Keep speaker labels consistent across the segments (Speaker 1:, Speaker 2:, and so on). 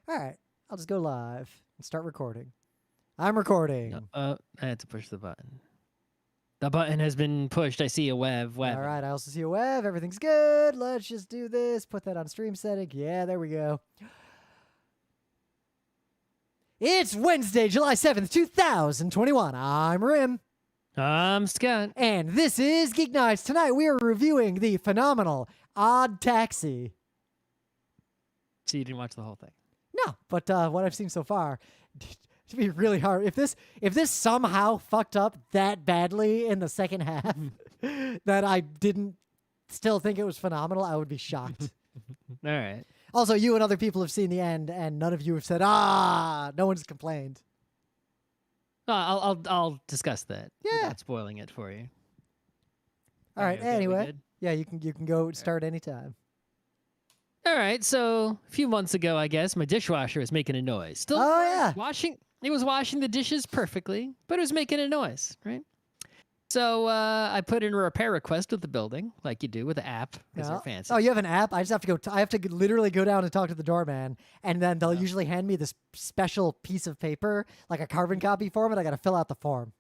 Speaker 1: All right, I'll just go live and start recording. I'm recording.
Speaker 2: I had to push the button. The button has been pushed. I see a web.
Speaker 1: All right, I also see a web. Everything's good. Let's just do this. Put that on stream setting. Yeah, there we go. It's Wednesday, July 7th, 2021. I'm Rim.
Speaker 2: I'm Scott.
Speaker 1: And this is GeekNights. Tonight we are reviewing the phenomenal Odd Taxi.
Speaker 2: So you didn't watch the whole thing?
Speaker 1: No, but what I've seen so far, it'd be really hard. If this somehow fucked up that badly in the second half that I didn't still think it was phenomenal, I would be shocked.
Speaker 2: All right.
Speaker 1: Also, you and other people have seen the end, and none of you have said, no one's complained.
Speaker 2: I'll discuss that.
Speaker 1: Yeah.
Speaker 2: Without spoiling it for you.
Speaker 1: All right.
Speaker 2: Okay, we
Speaker 1: Anyway,
Speaker 2: good?
Speaker 1: yeah, you can go start anytime.
Speaker 2: All right. So a few months ago, I guess my dishwasher was making a noise. Still
Speaker 1: Oh yeah.
Speaker 2: It was washing the dishes perfectly, but it was making a noise, right? So I put in a repair request with the building, like you do with the app, because they're fancy.
Speaker 1: Oh, you have an app? I just have to go. I have to literally go down and talk to the doorman, and then they'll usually hand me this special piece of paper, like a carbon copy form, and I got to fill out the form.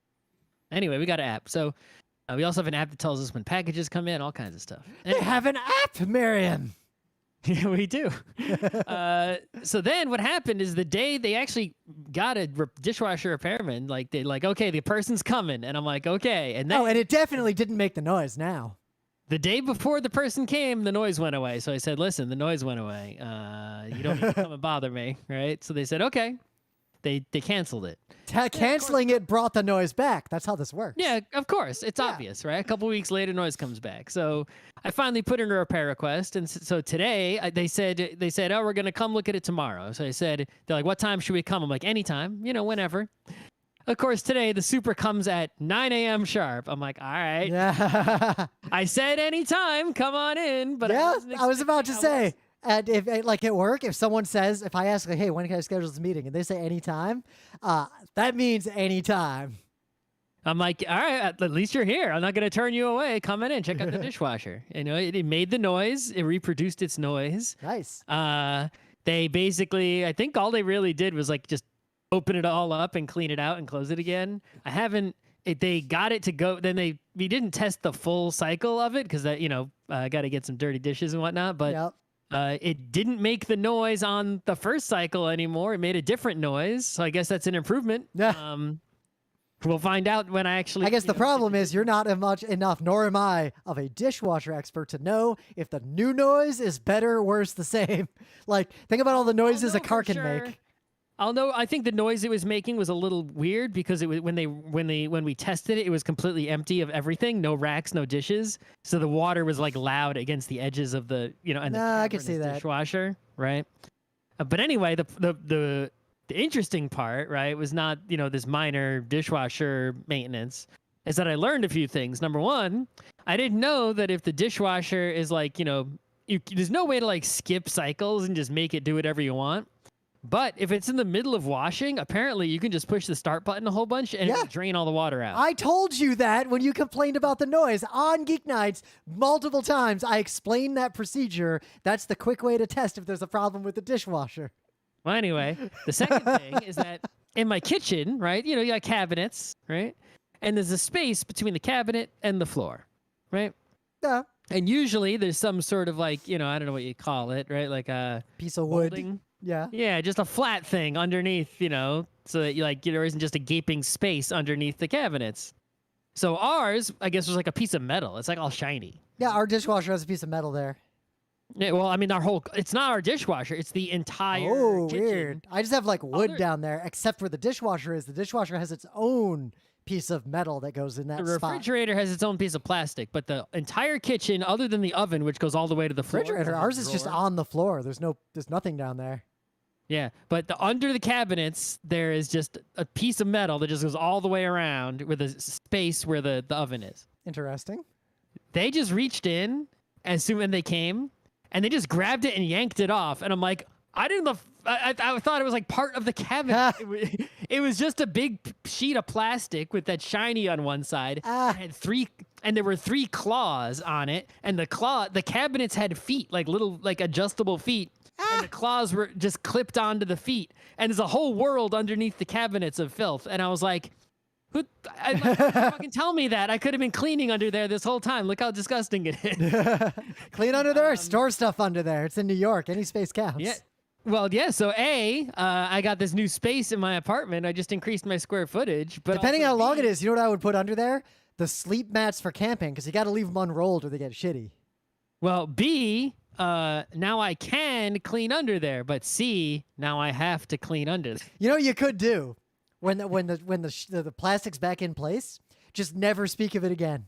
Speaker 2: Anyway, we got an app. So we also have an app that tells us when packages come in, all kinds of stuff.
Speaker 1: They have an app, Miriam.
Speaker 2: Yeah, we do. So then what happened is the day they actually got a dishwasher repairman, okay, the person's coming. And I'm like, okay. And then
Speaker 1: And it definitely didn't make the noise now.
Speaker 2: the day before the person came, the noise went away. So I said, listen, the noise went away. You don't need to come and bother me, right? So they said, okay. They canceled it.
Speaker 1: Canceling it brought the noise back. That's how this works.
Speaker 2: Yeah, of course. It's obvious, right? A couple weeks later, noise comes back. So I finally put in a repair request. And so today they said, oh, we're going to come look at it tomorrow. So I said, they're like, what time should we come? I'm like, anytime, whenever. Of course, today the super comes at 9 a.m. sharp. I'm like, all right.
Speaker 1: Yeah.
Speaker 2: I said anytime, come on in. But
Speaker 1: yeah, I was about to say. And if like at work, if someone says, if I ask, like, hey, when can I schedule this meeting? And they say anytime, that means anytime.
Speaker 2: I'm like, all right, at least you're here. I'm not going to turn you away. Come in, check out the dishwasher. It made the noise. It reproduced its noise.
Speaker 1: Nice.
Speaker 2: They basically, I think all they really did was like just open it all up and clean it out and close it again. They got it to go. Then we didn't test the full cycle of it because that, got to get some dirty dishes and whatnot. But
Speaker 1: Yep.
Speaker 2: It didn't make the noise on the first cycle anymore. It made a different noise. So I guess that's an improvement.
Speaker 1: Yeah.
Speaker 2: We'll find out when I actually...
Speaker 1: I guess the problem is you're not much enough, nor am I, of a dishwasher expert to know if the new noise is better, worse, the same. Like, think about all the noises a car can make.
Speaker 2: I'll know. I think the noise it was making was a little weird because it was when we tested it, it was completely empty of everything, no racks, no dishes. So the water was like loud against the edges of the and
Speaker 1: I can see that
Speaker 2: dishwasher, right? But anyway, the interesting part, right, was not this minor dishwasher maintenance. Is that I learned a few things. Number one, I didn't know that if the dishwasher is like there's no way to like skip cycles and just make it do whatever you want. But if it's in the middle of washing, apparently you can just push the start button a whole bunch and it'll drain all the water out.
Speaker 1: I told you that when you complained about the noise on Geek Nights multiple times. I explained that procedure. That's the quick way to test if there's a problem with the dishwasher.
Speaker 2: Well, anyway, the second thing is that in my kitchen, right, you got cabinets, right? And there's a space between the cabinet and the floor, right?
Speaker 1: Yeah.
Speaker 2: And usually there's some sort of like, I don't know what you call it, right? Like a
Speaker 1: piece of wood.
Speaker 2: molding.
Speaker 1: Yeah.
Speaker 2: Yeah, just a flat thing underneath, so that there isn't just a gaping space underneath the cabinets. So ours, I guess, was like a piece of metal. It's like all shiny.
Speaker 1: Yeah, our dishwasher has a piece of metal there.
Speaker 2: Yeah, well, I mean, it's not our dishwasher. It's the entire kitchen.
Speaker 1: Weird. I just have like wood down there, except where the dishwasher is. The dishwasher has its own piece of metal that goes in that spot.
Speaker 2: The refrigerator has its own piece of plastic, but the entire kitchen, other than the oven, which goes all the way to the floor.
Speaker 1: Refrigerator, ours is just on the floor. There's nothing down there.
Speaker 2: Yeah, but under the cabinets, there is just a piece of metal that just goes all the way around with a space where the oven is.
Speaker 1: Interesting.
Speaker 2: They just reached in as soon as they came, and they just grabbed it and yanked it off. And I'm like, I thought it was like part of the cabinet. It was just a big sheet of plastic with that shiny on one side. It had there were 3 claws on it, and the cabinets had feet, like little, like adjustable feet. and the claws were just clipped onto the feet, and there's a whole world underneath the cabinets of filth. And I was like, fucking tell me that. I could have been cleaning under there this whole time. Look how disgusting it is.
Speaker 1: Clean under there, store stuff under there. It's in New York. Any space counts.
Speaker 2: Yeah. Well, yeah. So I got this new space in my apartment. I just increased my square footage. But
Speaker 1: Depending on
Speaker 2: also,
Speaker 1: how long it is, you know what I would put under there? The sleep mats for camping, because you got to leave them unrolled or they get shitty.
Speaker 2: Well, B, now I can clean under there, but C, now I have to clean under.
Speaker 1: You know what you could do when the plastic's back in place? Just never speak of it again.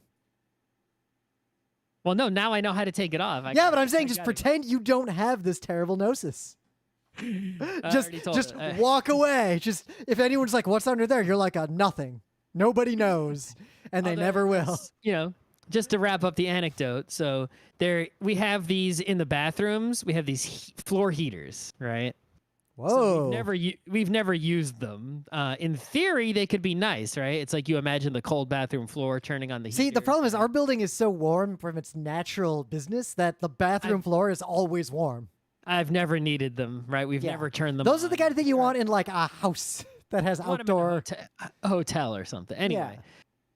Speaker 2: Well, no, now I know how to take it off.
Speaker 1: But I'm saying just pretend you don't have this terrible gnosis. just walk away. Just if anyone's like, "What's under there?" You're like, "Nothing. Nobody knows," and they never will.
Speaker 2: You know, just to wrap up the anecdote. So we have these in the bathrooms. We have these floor heaters, right?
Speaker 1: Whoa.
Speaker 2: So we've never used them. In theory, they could be nice, right? It's like you imagine the cold bathroom floor turning on the heater.
Speaker 1: See, the problem is our building is so warm from its natural business that the bathroom floor is always warm.
Speaker 2: I've never needed them, right? We've never turned them
Speaker 1: Those
Speaker 2: on.
Speaker 1: are the kind of thing you want in like a house that has outdoor...
Speaker 2: a hotel or something. Anyway,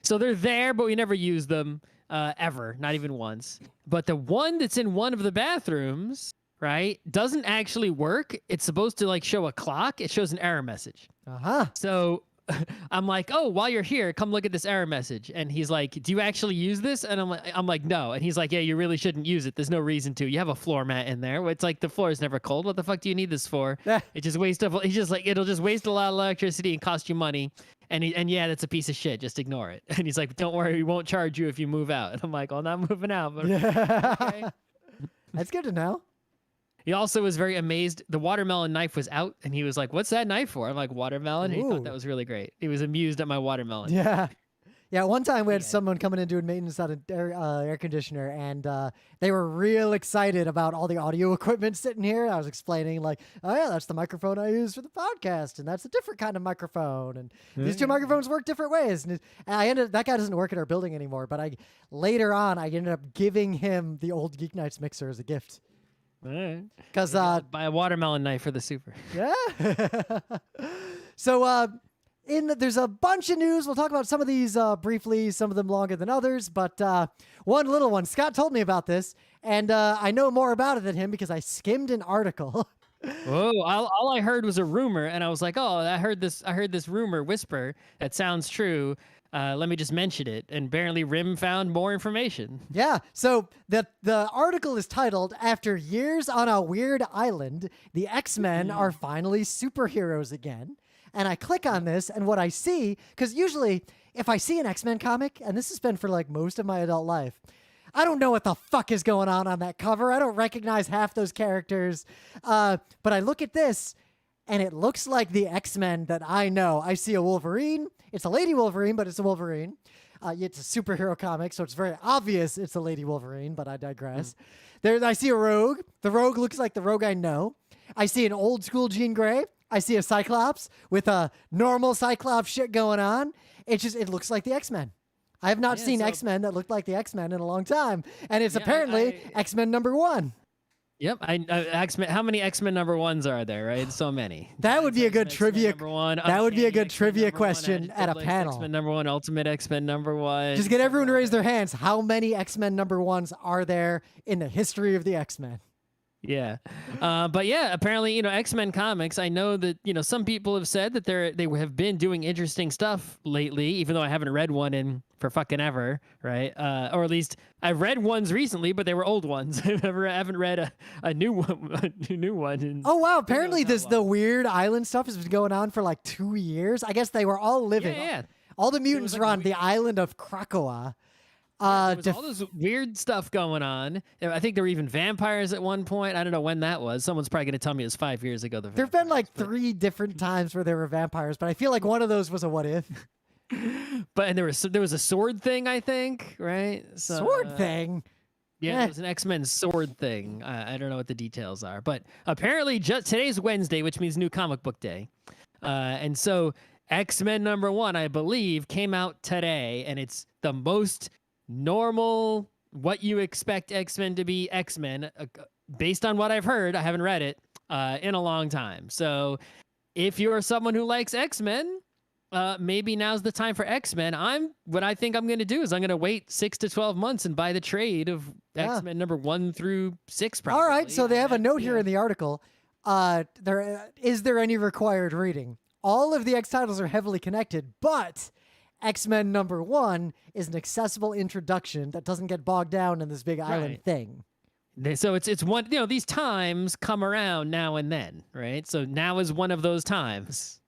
Speaker 2: so they're there, but we never use them ever, not even once. But the one that's in one of the bathrooms, right, doesn't actually work. It's supposed to like show a clock. It shows an error message. So I'm like, oh, while you're here, come look at this error message. And he's like, do you actually use this? And I'm like, no. And he's like, yeah, you really shouldn't use it. There's no reason to. You have a floor mat in there. It's like the floor is never cold. What the fuck do you need this for? It just waste of. He's just like, it'll just waste a lot of electricity and cost you money. And yeah, that's a piece of shit. Just ignore it. And he's like, don't worry, we won't charge you if you move out. And I'm like, well, I'm not moving out. But okay.
Speaker 1: That's good to know.
Speaker 2: He also was very amazed. The watermelon knife was out, and he was like, what's that knife for? I'm like, watermelon? And he thought that was really great. He was amused at my watermelon.
Speaker 1: Yeah, one time we had someone coming in doing maintenance on an air conditioner, and they were real excited about all the audio equipment sitting here. I was explaining, like, oh, yeah, that's the microphone I use for the podcast, and that's a different kind of microphone, and these two microphones work different ways. And that guy doesn't work at our building anymore, but later on, I ended up giving him the old GeekNights mixer as a gift.
Speaker 2: Because buy a watermelon knife for the super.
Speaker 1: Yeah. So there's a bunch of news. We'll talk about some of these briefly, some of them longer than others. But one little one, Scott told me about this, and I know more about it than him because I skimmed an article.
Speaker 2: Whoa! All I heard was a rumor, and I was like, "Oh, I heard this rumor whisper. That sounds true. Let me just mention it." And apparently, Rim found more information.
Speaker 1: Yeah. So the article is titled, "After Years on a Weird Island, the XMen are finally superheroes again." And I click on this, and what I see, because usually if I see an X-Men comic, and this has been for like most of my adult life, I don't know what the fuck is going on that cover. I don't recognize half those characters. But I look at this, and it looks like the X-Men that I know. I see a Wolverine. It's a Lady Wolverine, but it's a Wolverine. It's a superhero comic, so it's very obvious it's a Lady Wolverine, but I digress. I see a Rogue. The Rogue looks like the Rogue I know. I see an old school Jean Grey. I see a Cyclops with a normal Cyclops shit going on. It looks like the X-Men. I have not seen X-Men that looked like the X-Men in a long time, and it's apparently X-Men #1.
Speaker 2: Yep, X-Men. How many X-Men #1s are there? Right, so many.
Speaker 1: That would be a good trivia.
Speaker 2: #1,
Speaker 1: that would be a good
Speaker 2: X-Men
Speaker 1: trivia
Speaker 2: #1,
Speaker 1: question at a panel.
Speaker 2: X-Men #1, Ultimate X-Men #1.
Speaker 1: Just get everyone to raise their hands. How many X-Men #1s are there in the history of the X-Men?
Speaker 2: Yeah. But yeah, apparently, X-Men comics, I know that, some people have said that they have been doing interesting stuff lately, even though I haven't read one in for fucking ever, right? Or at least I've read ones recently, but they were old ones. I haven't read a new one.
Speaker 1: Oh, wow. Apparently the Weird Island stuff has been going on for like 2 years. I guess they were all living.
Speaker 2: Yeah.
Speaker 1: All the mutants were on the island of Krakoa.
Speaker 2: There was all this weird stuff going on. I think there were even vampires at one point. I don't know when that was. Someone's probably going to tell me it was 5 years ago.
Speaker 1: There have been like 3 different times where there were vampires, but I feel like one of those was a what if.
Speaker 2: And there was a sword thing, I think, right? So,
Speaker 1: sword thing?
Speaker 2: Yeah, it was an X-Men sword thing. I don't know what the details are, but apparently just today's Wednesday, which means New Comic Book Day. And so X-Men #1, I believe, came out today, and it's the most normal, what you expect X-Men to be X-Men, based on what I've heard. I haven't read it. in a long time. So if you're someone who likes X-Men, maybe now's the time for X-Men. What I think I'm going to do is I'm going to wait 6 to 12 months and buy the trade of X-Men number 1 through 6. Probably.
Speaker 1: All right, so they have a note here in the article. Is there any required reading? All of the X titles are heavily connected, but X-Men number 1 is an accessible introduction that doesn't get bogged down in this big island thing.
Speaker 2: So it's one, these times come around now and then, right? So now is one of those times.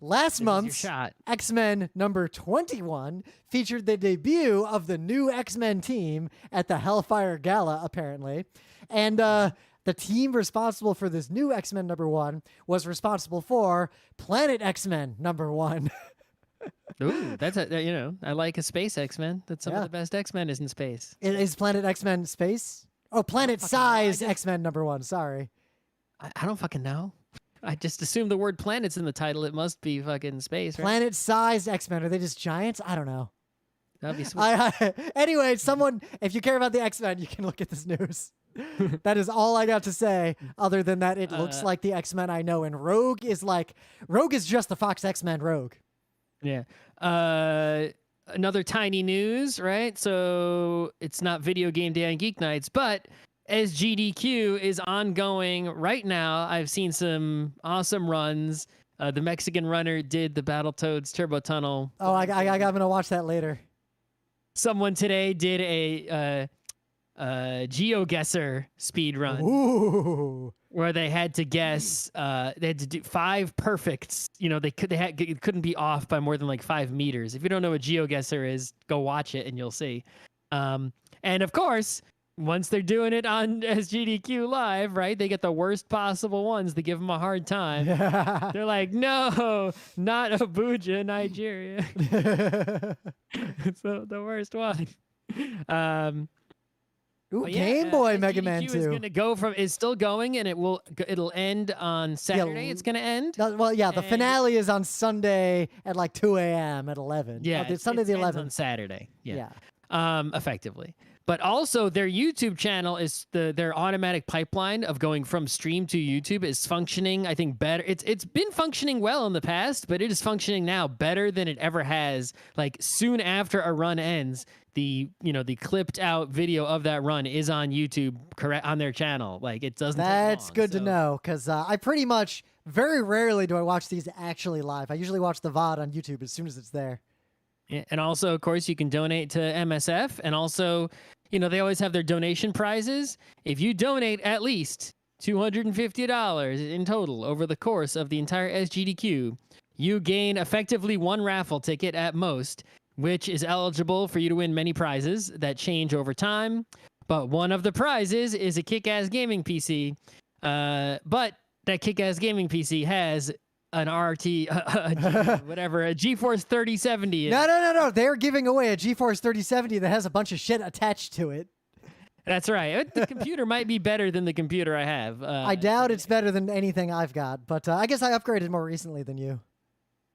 Speaker 1: Last month's X-Men number 21 featured the debut of the new X-Men team at the Hellfire Gala, apparently. And the team responsible for this new X-Men number 1 was responsible for Planet X-Men number 1.
Speaker 2: Ooh, that's I like a space X-Men. That's some of the best X-Men is in space.
Speaker 1: Is Planet X-Men space? Oh, Planet Size X-Men number 1. Sorry.
Speaker 2: I don't fucking know. I just assume the word planet's in the title. It must be fucking space, right?
Speaker 1: Planet-sized X-Men. Are they just giants? I don't know.
Speaker 2: That'd be sweet.
Speaker 1: Anyway, if you care about the X-Men, you can look at this news. That is all I got to say, other than that it looks like the X-Men I know, and Rogue is just the Fox X-Men Rogue.
Speaker 2: Yeah. Another tiny news, right? So it's not Video Game Day on GeekNights, but SGDQ is ongoing right now. I've seen some awesome runs. The Mexican runner did the Battletoads Turbo Tunnel.
Speaker 1: Oh, I'm going to watch that later.
Speaker 2: Someone today did a GeoGuessr speed run.
Speaker 1: Ooh.
Speaker 2: Where they had to guess, they had to do 5 perfects. It couldn't be off by more than like 5 meters. If you don't know what GeoGuessr is, go watch it and you'll see. And of course, once they're doing it on SGDQ Live, right, they get the worst possible ones to give them a hard time. They're like, no, not Abuja, Nigeria. It's the worst one.
Speaker 1: Ooh, Game Boy Mega Man 2
Speaker 2: is still going, and it'll end on Saturday. It's gonna end.
Speaker 1: Well, yeah, the finale is on Sunday at like 2 a.m. at 11.
Speaker 2: Yeah,
Speaker 1: it's Sunday the 11th
Speaker 2: on Saturday. Yeah. Effectively. But also their YouTube channel is their automatic pipeline of going from stream to YouTube is functioning, I think, better. It's been functioning well in the past, but it is functioning now better than it ever has. Like soon after a run ends, the clipped out video of that run is on YouTube, correct, on their channel. Like it doesn't.
Speaker 1: That's good to know, because I pretty much very rarely do I watch these actually live. I usually watch the VOD on YouTube as soon as it's there.
Speaker 2: Yeah, and also, of course, you can donate to MSF, and also, they always have their donation prizes. If you donate at least $250 in total over the course of the entire SGDQ, you gain effectively 1 raffle ticket at most, which is eligible for you to win many prizes that change over time. But one of the prizes is a kick-ass gaming PC. But that kick-ass gaming PC has an RT, a GeForce 3070.
Speaker 1: No. They're giving away a GeForce 3070 that has a bunch of shit attached to it.
Speaker 2: That's right. The computer might be better than the computer I have.
Speaker 1: I doubt it's better than anything I've got, but I guess I upgraded more recently than you.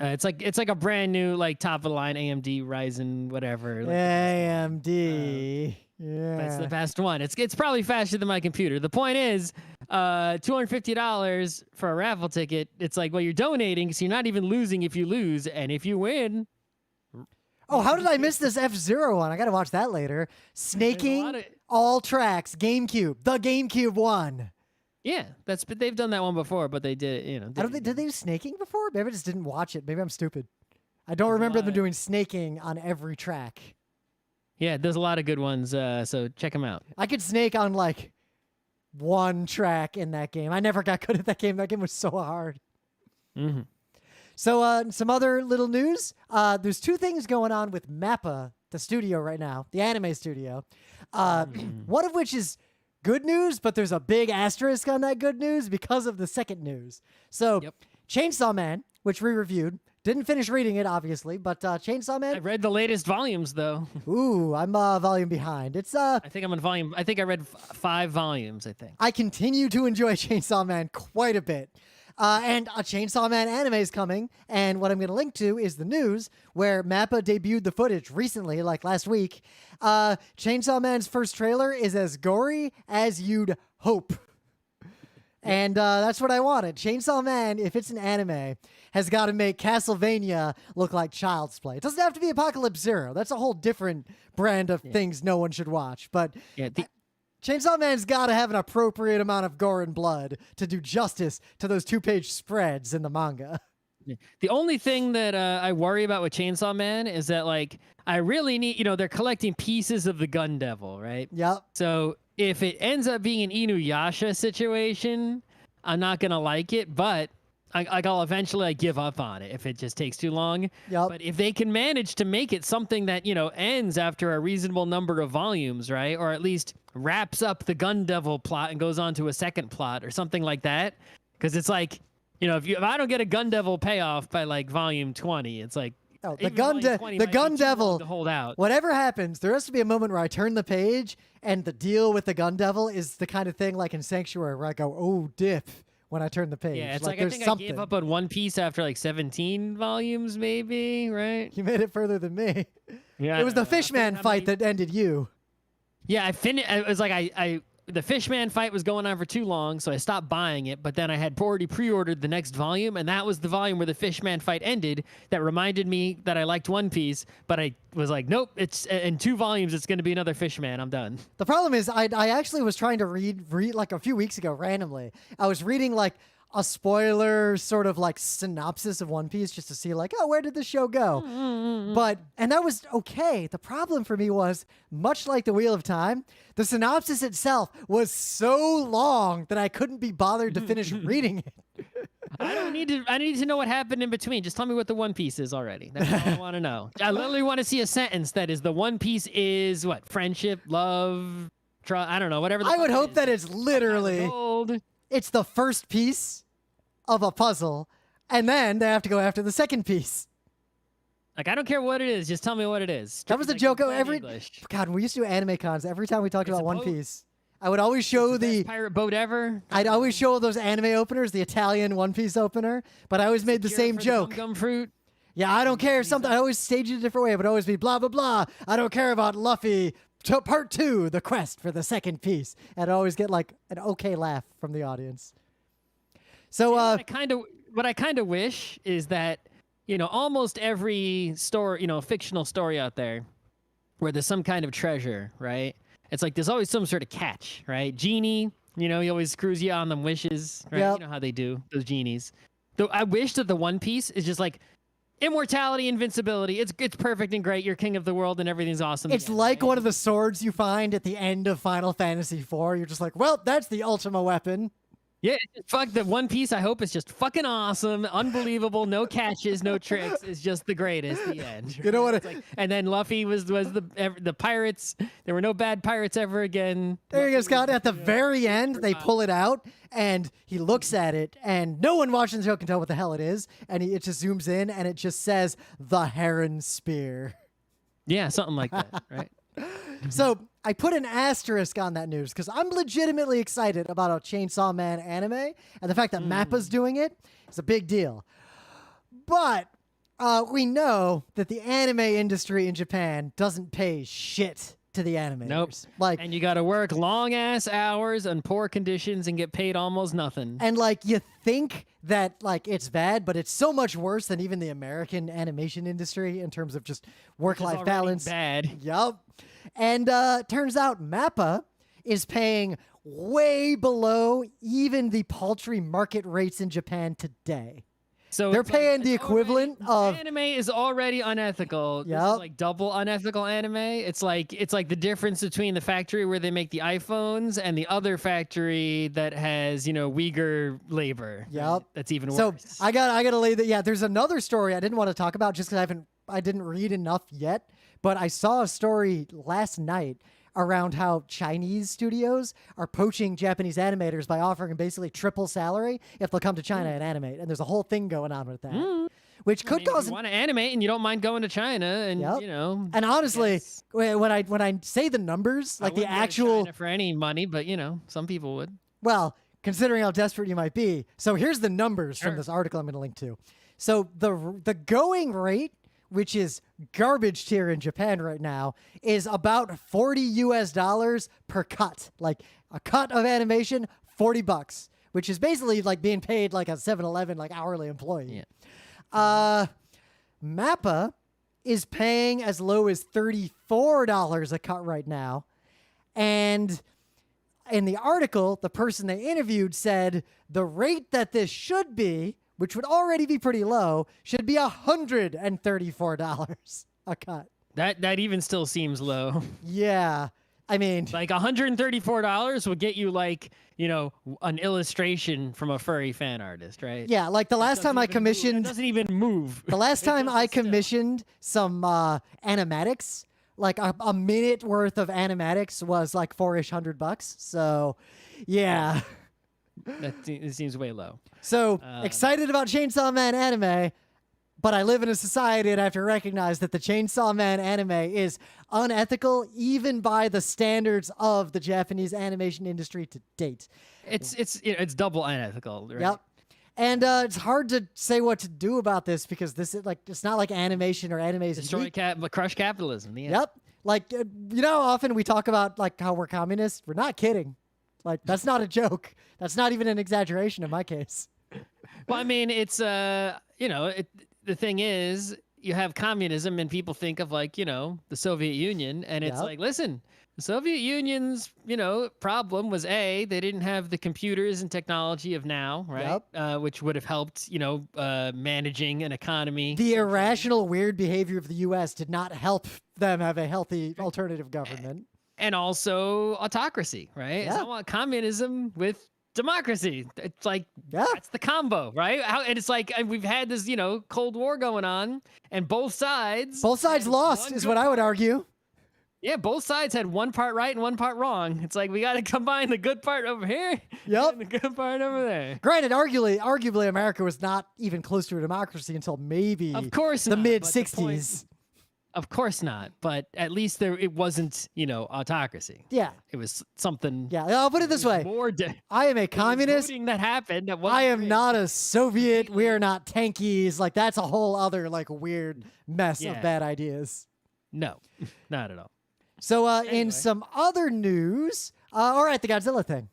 Speaker 2: It's like a brand new top of the line AMD Ryzen whatever.
Speaker 1: AMD. Yeah.
Speaker 2: That's the best one. It's probably faster than my computer. The point is, $250 for a raffle ticket. It's like, well, you're donating, so you're not even losing if you lose, and if you win.
Speaker 1: Oh, how did I miss this FZero one? I got to watch that later. Snaking all tracks, GameCube, the GameCube one.
Speaker 2: Yeah, they've done that one before, but they did,
Speaker 1: Did they do snaking before? Maybe I just didn't watch it. Maybe I'm stupid. I don't remember them doing snaking on every track.
Speaker 2: Yeah, there's a lot of good ones, so check them out.
Speaker 1: I could snake on like 1 track in that game. I never got good at that game. That game was so hard.
Speaker 2: Mm-hmm.
Speaker 1: So some other little news. There's 2 things going on with Mappa, the studio right now, the anime studio. One of which is good news, but there's a big asterisk on that good news because of the second news. So Chainsaw Man, which we reviewed, didn't finish reading it, obviously, but Chainsaw Man.
Speaker 2: I read the latest volumes, though.
Speaker 1: Ooh, I'm a volume behind. It's
Speaker 2: I think I'm on volume. I think I read 5 volumes. I think.
Speaker 1: I continue to enjoy Chainsaw Man quite a bit. And a Chainsaw Man anime is coming, and what I'm going to link to is the news where Mappa debuted the footage recently, like last week. Chainsaw Man's first trailer is as gory as you'd hope. And that's what I wanted. Chainsaw Man, if it's an anime, has got to make Castlevania look like Child's Play. It doesn't have to be Apocalypse Zero. That's a whole different brand of things no one should watch. But Chainsaw Man's got to have an appropriate amount of gore and blood to do justice to those 2-page spreads in the manga.
Speaker 2: The only thing that I worry about with Chainsaw Man is that, like, I really need, they're collecting pieces of the Gun Devil, right?
Speaker 1: Yep.
Speaker 2: So if it ends up being an Inuyasha situation, I'm not going to like it, but I'll eventually give up on it if it just takes too long.
Speaker 1: Yep.
Speaker 2: But if they can manage to make it something that, ends after a reasonable number of volumes, right? Or at least wraps up the Gun Devil plot and goes on to a second plot or something like that. Because it's like, if I don't get a Gun Devil payoff by like volume 20, it's like,
Speaker 1: the Gun Devil
Speaker 2: to hold out.
Speaker 1: Whatever happens, there has to be a moment where I turn the page and the deal with the Gun Devil is the kind of thing like in Sanctuary where I go, oh, dip, when I turn the page.
Speaker 2: Yeah, it's like
Speaker 1: I
Speaker 2: think I gave up on One Piece after like 17 volumes, maybe, right?
Speaker 1: You made it further than me.
Speaker 2: Yeah,
Speaker 1: it was the Fishman fight that ended you.
Speaker 2: Yeah, I finished. It was like the Fishman fight was going on for too long, so I stopped buying it. But then I had already pre-ordered the next volume, and that was the volume where the Fishman fight ended. That reminded me that I liked One Piece, but I was like, nope, it's in 2 volumes. It's going to be another Fishman. I'm done.
Speaker 1: The problem is, I actually was trying to read like a few weeks ago randomly. I was reading like a spoiler sort of like synopsis of One Piece just to see like, oh, where did the show go? And that was okay. The problem for me was, much like the Wheel of Time, the synopsis itself was so long that I couldn't be bothered to finish reading it.
Speaker 2: I need to know what happened in between. Just tell me what the One Piece is already. That's all I want to know. I literally want to see a sentence that is the One Piece is what? Friendship, love, I don't know, whatever.
Speaker 1: I would hope that it's literally
Speaker 2: gold.
Speaker 1: It's the first piece of a puzzle, and then they have to go after the second piece.
Speaker 2: Like, I don't care what it is. Just tell me what it is.
Speaker 1: That was the joke. God, when we used to do anime cons, every time we talked about One Piece, I would always show the
Speaker 2: pirate boat ever.
Speaker 1: I'd always show those anime openers, the Italian One Piece opener, but I always made the same joke.
Speaker 2: Gum fruit.
Speaker 1: Yeah, I don't care. I always stage it a different way, but always be blah, blah, blah. I don't care about Luffy. Part 2, the quest for the second piece. And I always get like an okay laugh from the audience. So
Speaker 2: what I kind of wish is that, almost every story, fictional story out there where there's some kind of treasure, right? It's like there's always some sort of catch, right? Genie, he always screws you on them wishes, right?
Speaker 1: Yep.
Speaker 2: You know how they do, those genies. Though I wish that the One Piece is just like immortality, invincibility. It's perfect and great. You're king of the world and everything's awesome.
Speaker 1: It's like one of the swords you find at the end of Final Fantasy IV. You're just like, well, that's the Ultima weapon.
Speaker 2: Yeah, fuck the One Piece. I hope it's just fucking awesome, unbelievable, no catches, no tricks. It's just the greatest. The end.
Speaker 1: You know what?
Speaker 2: And then Luffy was the pirates. There were no bad pirates ever again.
Speaker 1: There you go, Scott. At the very end, they pull it out, and he looks at it, and no one watching the show can tell what the hell it is. And it just zooms in, and it just says the Heron Spear.
Speaker 2: Yeah, something like that, right?
Speaker 1: So I put an asterisk on that news because I'm legitimately excited about a Chainsaw Man anime, and the fact that Mappa's doing it is a big deal. But we know that the anime industry in Japan doesn't pay shit to the animators.
Speaker 2: Nope. And you got to work long ass hours and poor conditions and get paid almost nothing.
Speaker 1: And you think that it's bad, but it's so much worse than even the American animation industry in terms of just work-life balance.
Speaker 2: Bad.
Speaker 1: Yup. And turns out Mappa is paying way below even the paltry market rates in Japan today.
Speaker 2: So
Speaker 1: they're paying the equivalent of
Speaker 2: anime is already unethical.
Speaker 1: Yep.
Speaker 2: This is like double unethical anime. It's like the difference between the factory where they make the iPhones and the other factory that has, Uyghur labor.
Speaker 1: Yep.
Speaker 2: Right? That's even worse.
Speaker 1: So I gotta lay that. Yeah, there's another story I didn't want to talk about just because I didn't read enough yet. But I saw a story last night around how Chinese studios are poaching Japanese animators by offering them basically triple salary if they'll come to China and animate. And there's a whole thing going on with that, which could cause.
Speaker 2: If you want to animate and you don't mind going to China, and
Speaker 1: And honestly, when I say the numbers, like the actual
Speaker 2: China for any money, but some people would.
Speaker 1: Well, considering how desperate you might be, so here's the numbers from this article I'm going to link to. So the going rate, which is garbage tier in Japan right now, is about $40 US per cut. Like a cut of animation, $40, which is basically like being paid like a 7-Eleven like hourly employee.
Speaker 2: Yeah.
Speaker 1: Mappa is paying as low as $34 a cut right now. And in the article, the person they interviewed said the rate that this should be, which would already be pretty low, should be $134 a cut.
Speaker 2: That even still seems low.
Speaker 1: Yeah. I mean,
Speaker 2: Like $134 would get you like, an illustration from a furry fan artist, right?
Speaker 1: yeah, like the last time I commissioned...
Speaker 2: It doesn't even move.
Speaker 1: The last time I commissioned some animatics, like a minute worth of animatics was like $400-ish. So, yeah.
Speaker 2: It seems way low.
Speaker 1: So excited about Chainsaw Man anime, but I live in a society and I have to recognize that the Chainsaw Man anime is unethical even by the standards of the Japanese animation industry to date.
Speaker 2: It's double unethical, right?
Speaker 1: Yep. And it's hard to say what to do about this because this is like it's not like animation or anime is unique.
Speaker 2: Crush capitalism. Yeah.
Speaker 1: Yep. Like how often we talk about like how we're communists? We're not kidding. Like that's not a joke. That's not even an exaggeration in my case.
Speaker 2: Well, I mean, it's the thing is, you have communism and people think of like, the Soviet Union, and it's like, listen, the Soviet Union's, problem was they didn't have the computers and technology of now, right? Which would have helped, managing an economy.
Speaker 1: The irrational, weird behavior of the U.S. did not help them have a healthy alternative government.
Speaker 2: And also autocracy, right?
Speaker 1: Yeah.
Speaker 2: I want communism with democracy. It's like, that's the combo, right? And it's like, we've had this, Cold War going on, and both sides
Speaker 1: lost is what I would argue.
Speaker 2: Yeah, both sides had one part right and one part wrong. It's like, we got to combine the good part over here and the good part over there.
Speaker 1: Granted, arguably America was not even close to a democracy until maybe the mid-60s.
Speaker 2: Of course not, but at least it wasn't, autocracy.
Speaker 1: Yeah.
Speaker 2: It was something.
Speaker 1: Yeah, I'll put it this way. I am a communist.
Speaker 2: That happened.
Speaker 1: I am not a Soviet. We are not tankies. Like, that's a whole other, like, weird mess of bad ideas.
Speaker 2: No, not at all.
Speaker 1: So, in some other news, all right, the Godzilla thing.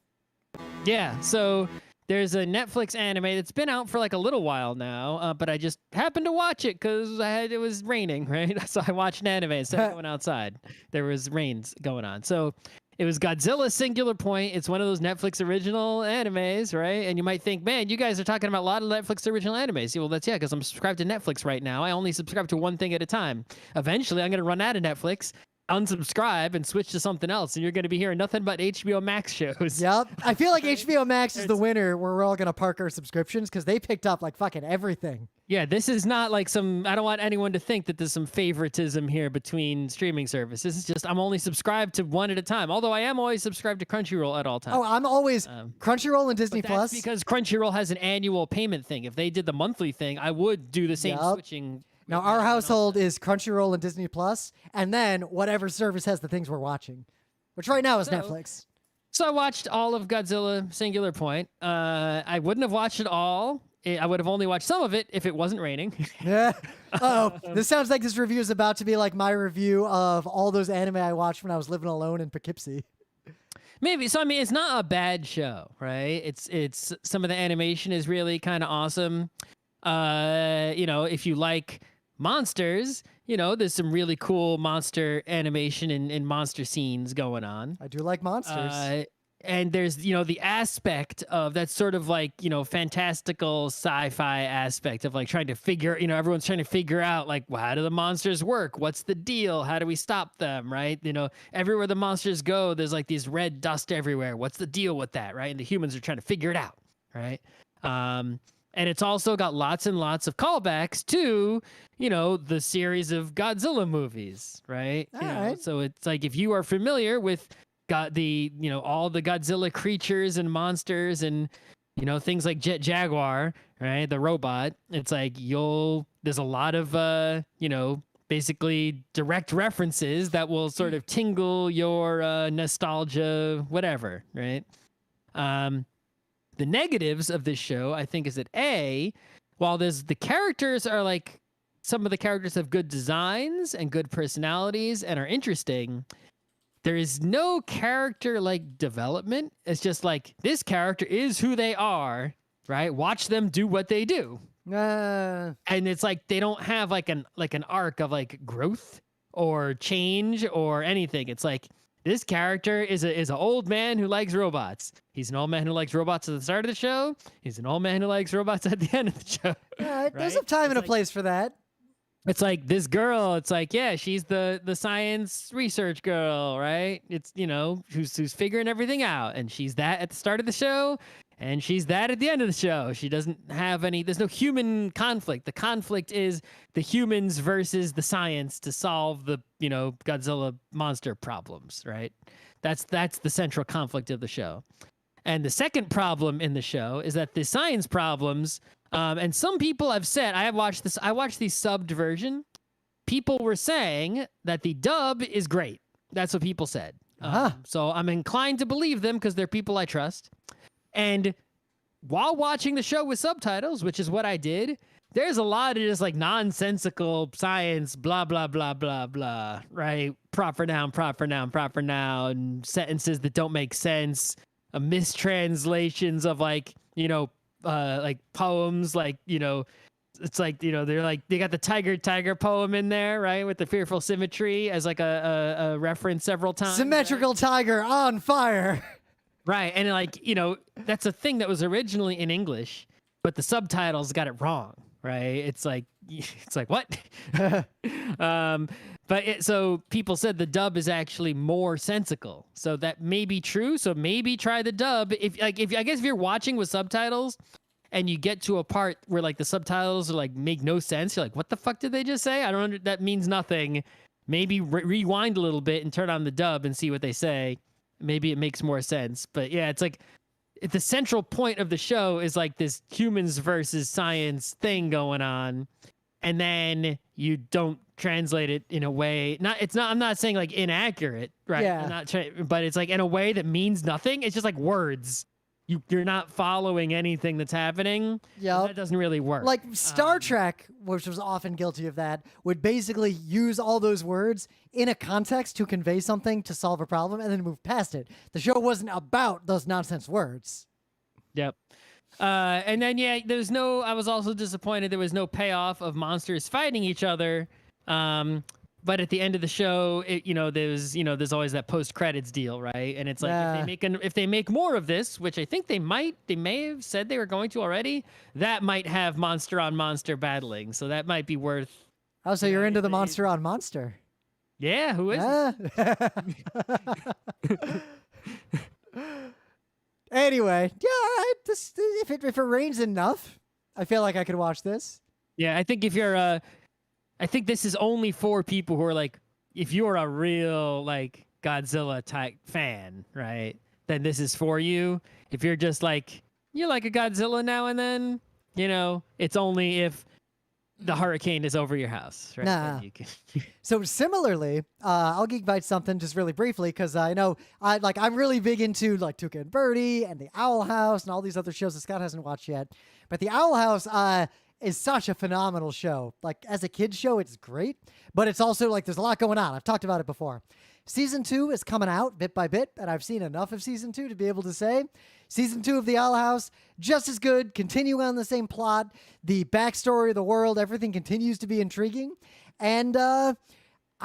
Speaker 2: Yeah, so there's a Netflix anime that's been out for like a little while now, but I just happened to watch it because it was raining, right? So I watched an anime instead of going outside. There was rains going on. So it was Godzilla Singular Point. It's one of those Netflix original animes, right? And you might think, man, you guys are talking about a lot of Netflix original animes. Well, that's because I'm subscribed to Netflix right now. I only subscribe to one thing at a time. Eventually, I'm going to run out of Netflix, unsubscribe, and switch to something else, and you're going to be hearing nothing but HBO Max shows.
Speaker 1: Yep. I feel like HBO Max is the winner where we're all going to park our subscriptions because they picked up like fucking everything.
Speaker 2: Yeah, this is not like I don't want anyone to think that there's some favoritism here between streaming services. It's just I'm only subscribed to one at a time, although I am always subscribed to Crunchyroll at all times.
Speaker 1: Oh, I'm always Crunchyroll and Disney Plus.
Speaker 2: That's because Crunchyroll has an annual payment thing. If they did the monthly thing, I would do the same switching.
Speaker 1: Now, our household is Crunchyroll and Disney Plus, and then whatever service has the things we're watching, which right now is Netflix.
Speaker 2: So I watched all of Godzilla Singular Point. I wouldn't have watched it all. I would have only watched some of it if it wasn't raining.
Speaker 1: Yeah. This sounds like this review is about to be like my review of all those anime I watched when I was living alone in Poughkeepsie.
Speaker 2: Maybe. So, I mean, it's not a bad show, right? It's some of the animation is really kind of awesome. If you like monsters, there's some really cool monster animation and monster scenes going on.
Speaker 1: I do like monsters.
Speaker 2: And there's, the aspect of that sort of like, fantastical sci-fi aspect of like trying to figure, everyone's trying to figure out like, well, how do the monsters work? What's the deal? How do we stop them? Right. Everywhere the monsters go, there's like these red dust everywhere. What's the deal with that? Right. And the humans are trying to figure it out. Right. And it's also got lots and lots of callbacks to, the series of Godzilla movies, right?
Speaker 1: All right.
Speaker 2: So it's like if you are familiar with all the Godzilla creatures and monsters and, things like Jet Jaguar, right? The robot, it's like there's a lot of, basically direct references that will sort of tingle your nostalgia, whatever, right? The negatives of this show, I think, is that while the characters are like, some of the characters have good designs and good personalities and are interesting, there is no character like development. It's just like this character is who they are, right? Watch them do what they do. And it's like they don't have like an arc of like growth or change or anything. It's like this character is an old man who likes robots. He's an old man who likes robots at the start of the show. He's an old man who likes robots at the end of the show.
Speaker 1: Right? There's a time and a place for that.
Speaker 2: It's like this girl. It's like, yeah, she's the science research girl, right? It's, you know, who's figuring everything out, and she's that at the start of the show, and she's that at the end of the show. She doesn't have any. There's no human conflict. The conflict is the humans versus the science to solve the, you know, Godzilla monster problems, right? That's the central conflict of the show. And the second problem in the show is that the science problems. And some people have said, I watched the subbed version. People were saying that the dub is great. That's what people said. So I'm inclined to believe them because they're people I trust. And while watching the show with subtitles, which is what I did, there's a lot of just like nonsensical science, blah, blah, blah, blah, blah, right? Proper noun, sentences that don't make sense, mistranslations of like, you know, like poems, like, you know, it's like, you know, they're like, they got the tiger poem in there, right, with the fearful symmetry as like a reference several times.
Speaker 1: Symmetrical, right? Tiger on fire.
Speaker 2: Right, and like, you know, that's a thing that was originally in English, but the subtitles got it wrong, right? It's like what? So people said the dub is actually more sensical. So that may be true. So maybe try the dub. If I guess if you're watching with subtitles and you get to a part where like the subtitles are like make no sense, you're like, what the fuck did they just say? That means nothing. Maybe rewind a little bit and turn on the dub and see what they say. Maybe it makes more sense. But yeah, it's like the central point of the show is like this humans versus science thing going on. And then you don't translate it in a way. I'm not saying like inaccurate, right?
Speaker 1: Yeah.
Speaker 2: But it's like in a way that means nothing. It's just like words. You're not following anything that's happening. Yeah, that doesn't really work.
Speaker 1: Like Star Trek, which was often guilty of that, would basically use all those words in a context to convey something to solve a problem, and then move past it. The show wasn't about those nonsense words.
Speaker 2: Yep. And then, yeah, I was also disappointed there was no payoff of monsters fighting each other. But at the end of the show, there's always that post-credits deal, right? And it's like, if they make more of this, which I think they may have said they were going to already, that might have monster on monster battling. So that might be worth.
Speaker 1: Oh, so you're into the monster on monster.
Speaker 2: Yeah, who is
Speaker 1: Anyway, yeah, all right. If it rains enough, I feel like I could watch this.
Speaker 2: Yeah, I think I think this is only for people who are like, if you're a real like Godzilla type fan, right? Then this is for you. If you're just like, you like a Godzilla now and then, you know, it's only if the hurricane is over your house, right?
Speaker 1: Nah. So similarly, I'll GeekNights something just really briefly because I know I'm really big into like Tuca and Birdie and the Owl House and all these other shows that Scott hasn't watched yet. But the Owl House is such a phenomenal show. Like as a kid's show, it's great, but it's also like there's a lot going on. I've talked about it before. Season 2 is coming out bit by bit, and I've seen enough of Season 2 to be able to say Season 2 of The Owl House, just as good, continuing on the same plot, the backstory of the world, everything continues to be intriguing, and I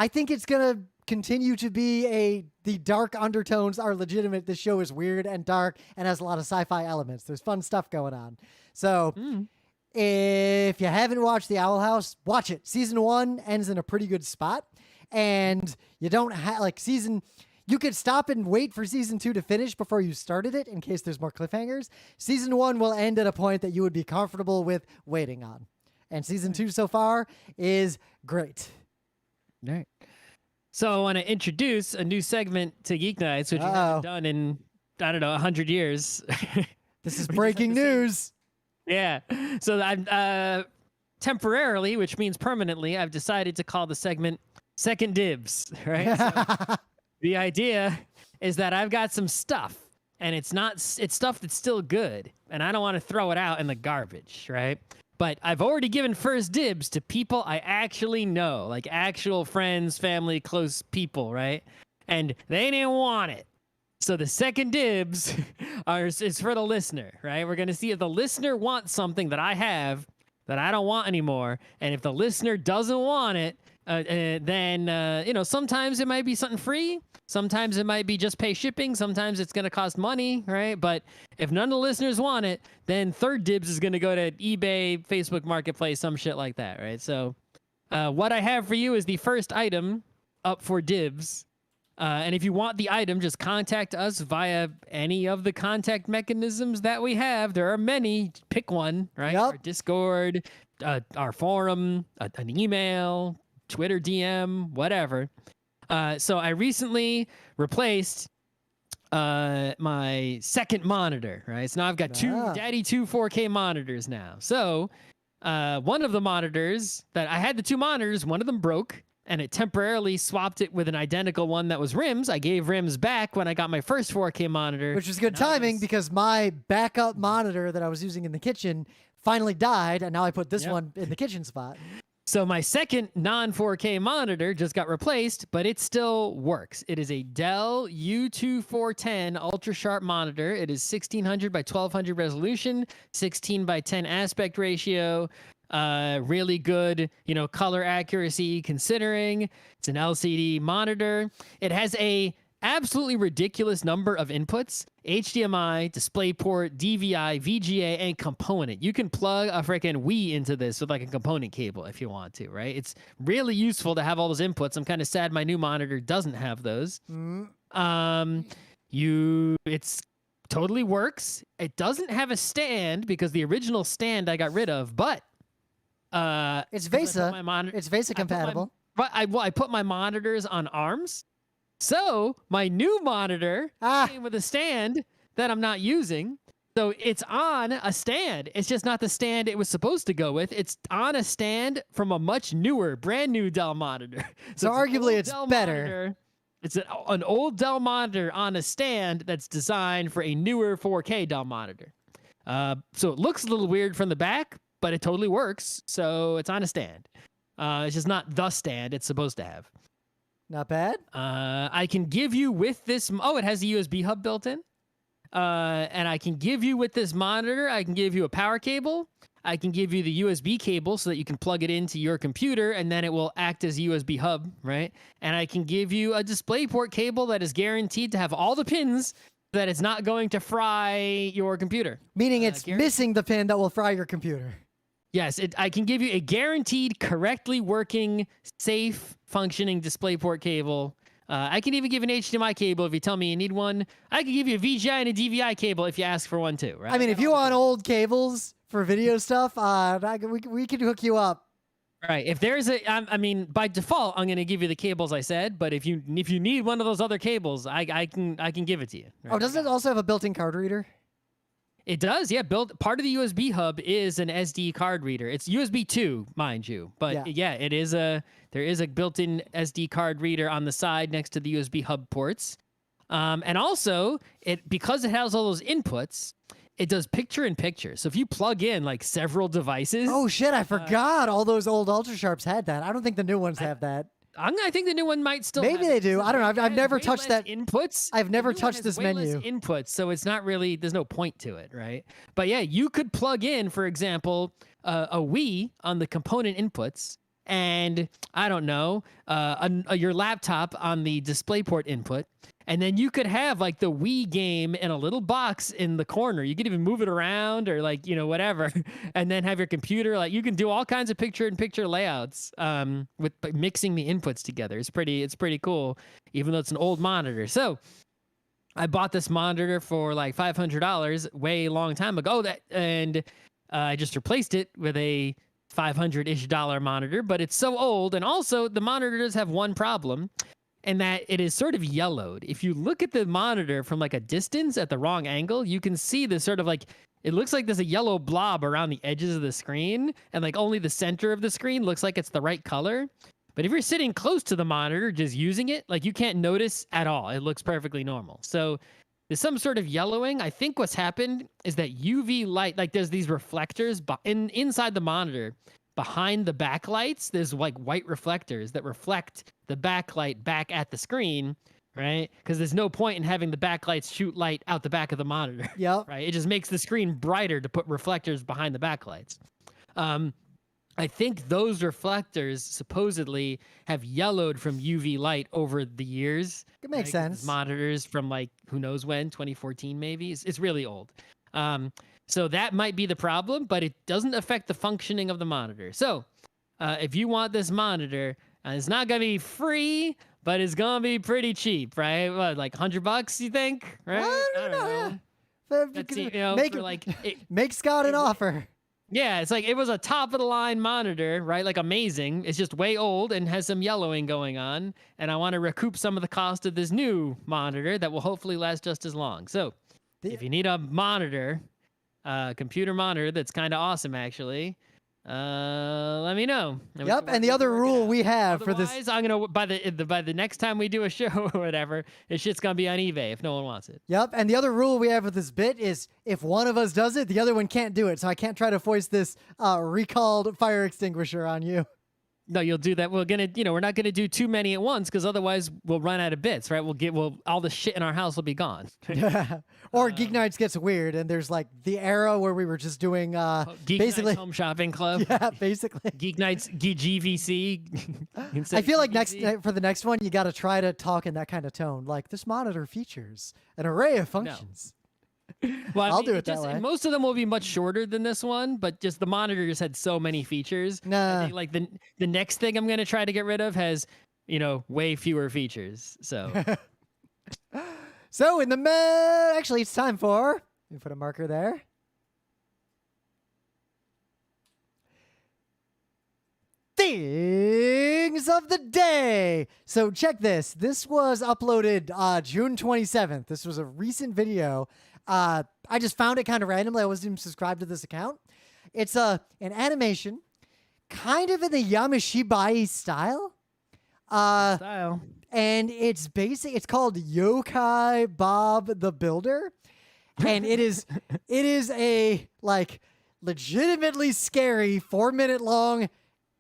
Speaker 1: think it's going to continue to be the dark undertones are legitimate. This show is weird and dark and has a lot of sci-fi elements. There's fun stuff going on. So if you haven't watched The Owl House, watch it. Season 1 ends in a pretty good spot. And you don't have you could stop and wait for Season 2 to finish before you started it in case there's more cliffhangers. Season 1 will end at a point that you would be comfortable with waiting on. And Season 2 so far is great.
Speaker 2: All right. So I want to introduce a new segment to GeekNights, which we haven't done in, 100 years.
Speaker 1: This is breaking news.
Speaker 2: Yeah. So I'm temporarily, which means permanently, I've decided to call the segment Second Dibs, right? So the idea is that I've got some stuff and it's stuff that's still good and I don't want to throw it out in the garbage, right? But I've already given first dibs to people I actually know, like actual friends, family, close people, right? and they didn't want it. So the second dibs is for the listener, right? We're going to see if the listener wants something that I have that I don't want anymore. And if the listener doesn't want it, then, sometimes it might be something free. Sometimes it might be just pay shipping. Sometimes it's going to cost money, right? But if none of the listeners want it, then third dibs is going to go to eBay, Facebook Marketplace, some shit like that, right? So what I have for you is the first item up for dibs. And if you want the item, just contact us via any of the contact mechanisms that we have. There are many. Pick one, right?
Speaker 1: Yep.
Speaker 2: Our Discord, our forum, an email, Twitter DM, whatever. So I recently replaced my second monitor, right? So now I've got two 4K monitors now. So one of the monitors that I had, the two monitors, one of them broke. And it temporarily swapped it with an identical one that was rims. I gave rims back when I got my first 4K monitor.
Speaker 1: Which was good timing because my backup monitor that I was using in the kitchen finally died, and now I put this one in the kitchen spot.
Speaker 2: So my second non-4K monitor just got replaced, but it still works. It is a Dell U2410 Ultrasharp monitor. It is 1600 by 1200 resolution, 16 by 10 aspect ratio. Really good, color accuracy considering it's an LCD monitor. It has a absolutely ridiculous number of inputs: HDMI, DisplayPort, DVI, VGA, and component. You can plug a freaking Wii into this with like a component cable if you want to, right? It's really useful to have all those inputs. I'm kind of sad my new monitor doesn't have those. It's totally works. It doesn't have a stand because the original stand I got rid of, but
Speaker 1: it's VESA. It's VESA compatible.
Speaker 2: I put my monitors on arms. So my new monitor came with a stand that I'm not using. So it's on a stand. It's just not the stand it was supposed to go with. It's on a stand from a much newer, brand new Dell monitor.
Speaker 1: So arguably it's better.
Speaker 2: Monitor. It's an old Dell monitor on a stand that's designed for a newer 4K Dell monitor. So it looks a little weird from the back, but it totally works. So it's on a stand. It's just not the stand it's supposed to have.
Speaker 1: Not bad.
Speaker 2: I can give you with this. Oh, it has a USB hub built in. And I can give you with this monitor, I can give you a power cable. I can give you the USB cable so that you can plug it into your computer and then it will act as a USB hub, right? And I can give you a DisplayPort cable that is guaranteed to have all the pins so that it's not going to fry your computer.
Speaker 1: Meaning it's missing the pin that will fry your computer.
Speaker 2: Yes, I can give you a guaranteed, correctly working, safe, functioning DisplayPort cable. I can even give an HDMI cable if you tell me you need one. I can give you a VGI and a DVI cable if you ask for one too, right?
Speaker 1: I mean, if you want old cables for video stuff, we can hook you up.
Speaker 2: Right. If there's by default, I'm going to give you the cables I said, but if you need one of those other cables, I can give it to you. Right?
Speaker 1: Oh, doesn't it also have a built-in card reader?
Speaker 2: It does, yeah. Part of the USB hub is an SD card reader. It's USB 2, mind you, but there is a built-in SD card reader on the side next to the USB hub ports, and also because it has all those inputs, it does picture-in-picture. So if you plug in like several devices,
Speaker 1: oh shit, I forgot all those old Ultrasharps had that. I don't think the new ones have that.
Speaker 2: I think the new one might still.
Speaker 1: Maybe they do. I don't know. I've never touched that
Speaker 2: inputs.
Speaker 1: I've never touched this menu.
Speaker 2: Inputs, so it's not really. There's no point to it, right? But yeah, you could plug in, for example, a Wii on the component inputs, and I don't know, your laptop on the DisplayPort input, and then you could have like the Wii game in a little box in the corner. You could even move it around or like, whatever, and then have your computer, like you can do all kinds of picture-in-picture layouts with mixing the inputs together. It's pretty cool, even though it's an old monitor. So I bought this monitor for like $500 way long time ago, and I just replaced it with a $500-ish monitor, but it's so old. And also the monitor does have one problem, and that it is sort of yellowed. If you look at the monitor from like a distance at the wrong angle, you can see this sort of like, it looks like there's a yellow blob around the edges of the screen, and like only the center of the screen looks like it's the right color. But if you're sitting close to the monitor, just using it, like you can't notice at all. It looks perfectly normal. So there's some sort of yellowing. I think what's happened is that UV light, like there's these reflectors inside the monitor. Behind the backlights, there's like white reflectors that reflect the backlight back at the screen, right? Because there's no point in having the backlights shoot light out the back of the monitor.
Speaker 1: Yep.
Speaker 2: Right? It just makes the screen brighter to put reflectors behind the backlights. I think those reflectors supposedly have yellowed from UV light over the years.
Speaker 1: It makes
Speaker 2: right? 'Cause
Speaker 1: sense.
Speaker 2: Monitors from like who knows when, 2014 maybe. It's really old. So that might be the problem, but it doesn't affect the functioning of the monitor. So if you want this monitor, it's not gonna be free, but it's gonna be pretty cheap, right? What, like $100, you think? Right?
Speaker 1: I don't know. Yeah.
Speaker 2: That's, you know,
Speaker 1: Make
Speaker 2: for like
Speaker 1: make Scott an offer.
Speaker 2: yeah, it's like it was a top of the line monitor, right? Like amazing. It's just way old and has some yellowing going on. And I want to recoup some of the cost of this new monitor that will hopefully last just as long. So if you need a monitor, computer monitor that's kind of awesome actually, let me know.
Speaker 1: Yep, and the other rule we have for this.
Speaker 2: Otherwise, I'm gonna by the next time we do a show or whatever, this shit's gonna be on eBay if no one wants it.
Speaker 1: Yep, and the other rule we have with this bit is if one of us does it, the other one can't do it. So I can't try to foist this recalled fire extinguisher on you.
Speaker 2: No, you'll do that. We're not gonna do too many at once because otherwise we'll run out of bits, right? All the shit in our house will be gone.
Speaker 1: Or Geek Nights gets weird, and there's like the era where we were just doing
Speaker 2: Geek
Speaker 1: basically
Speaker 2: Nights Home Shopping Club.
Speaker 1: Yeah, basically.
Speaker 2: Geek Nights GVC.
Speaker 1: I feel like for the next one, you got to try to talk in that kind of tone. Like this monitor features an array of functions.
Speaker 2: Well,
Speaker 1: I'll do it that way.
Speaker 2: Most of them will be much shorter than this one, but just the monitor just had so many features.
Speaker 1: Nah.
Speaker 2: I think, like the next thing I'm gonna try to get rid of has, way fewer features. So.
Speaker 1: So actually, it's time for. Let me put a marker there. Things of the day. So check this. This was uploaded June 27th. This was a recent video. I just found it kind of randomly. I wasn't even subscribed to this account. It's an animation, kind of in the Yamishibai style. And it's basic. It's called Yokai Bob the Builder, and it is a like legitimately scary 4-minute long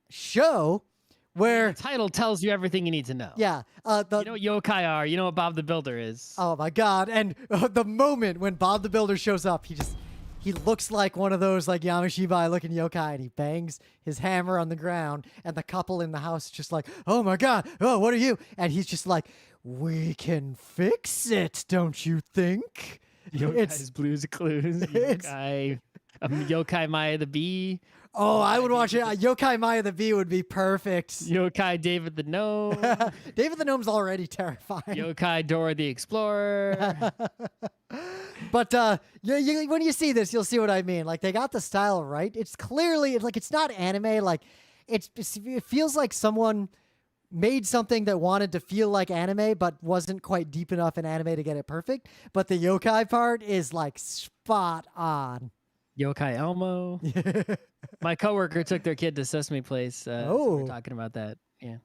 Speaker 1: show where
Speaker 2: the title tells you everything you need to know.
Speaker 1: Yeah.
Speaker 2: You know what yokai are. You know what Bob the Builder is.
Speaker 1: Oh my God! And the moment when Bob the Builder shows up, he looks like one of those like Yamishibai looking yokai, and he bangs his hammer on the ground, and the couple in the house is just like, oh my God, oh, what are you? And he's just like, we can fix it, don't you think?
Speaker 2: Yokai's Blues Clues. Yokai, Yokai Maya the Bee.
Speaker 1: Oh, I would watch it. Yokai Maya the Bee would be perfect.
Speaker 2: Yokai David the Gnome.
Speaker 1: David the Gnome's already terrifying.
Speaker 2: Yokai Dora the Explorer.
Speaker 1: But when you see this, you'll see what I mean. Like, they got the style right. It's clearly, like, it's not anime. Like, it feels like someone made something that wanted to feel like anime, but wasn't quite deep enough in anime to get it perfect. But the yokai part is, like, spot on.
Speaker 2: Yokai Elmo. My coworker took their kid to Sesame Place. So we're talking about that. Yeah.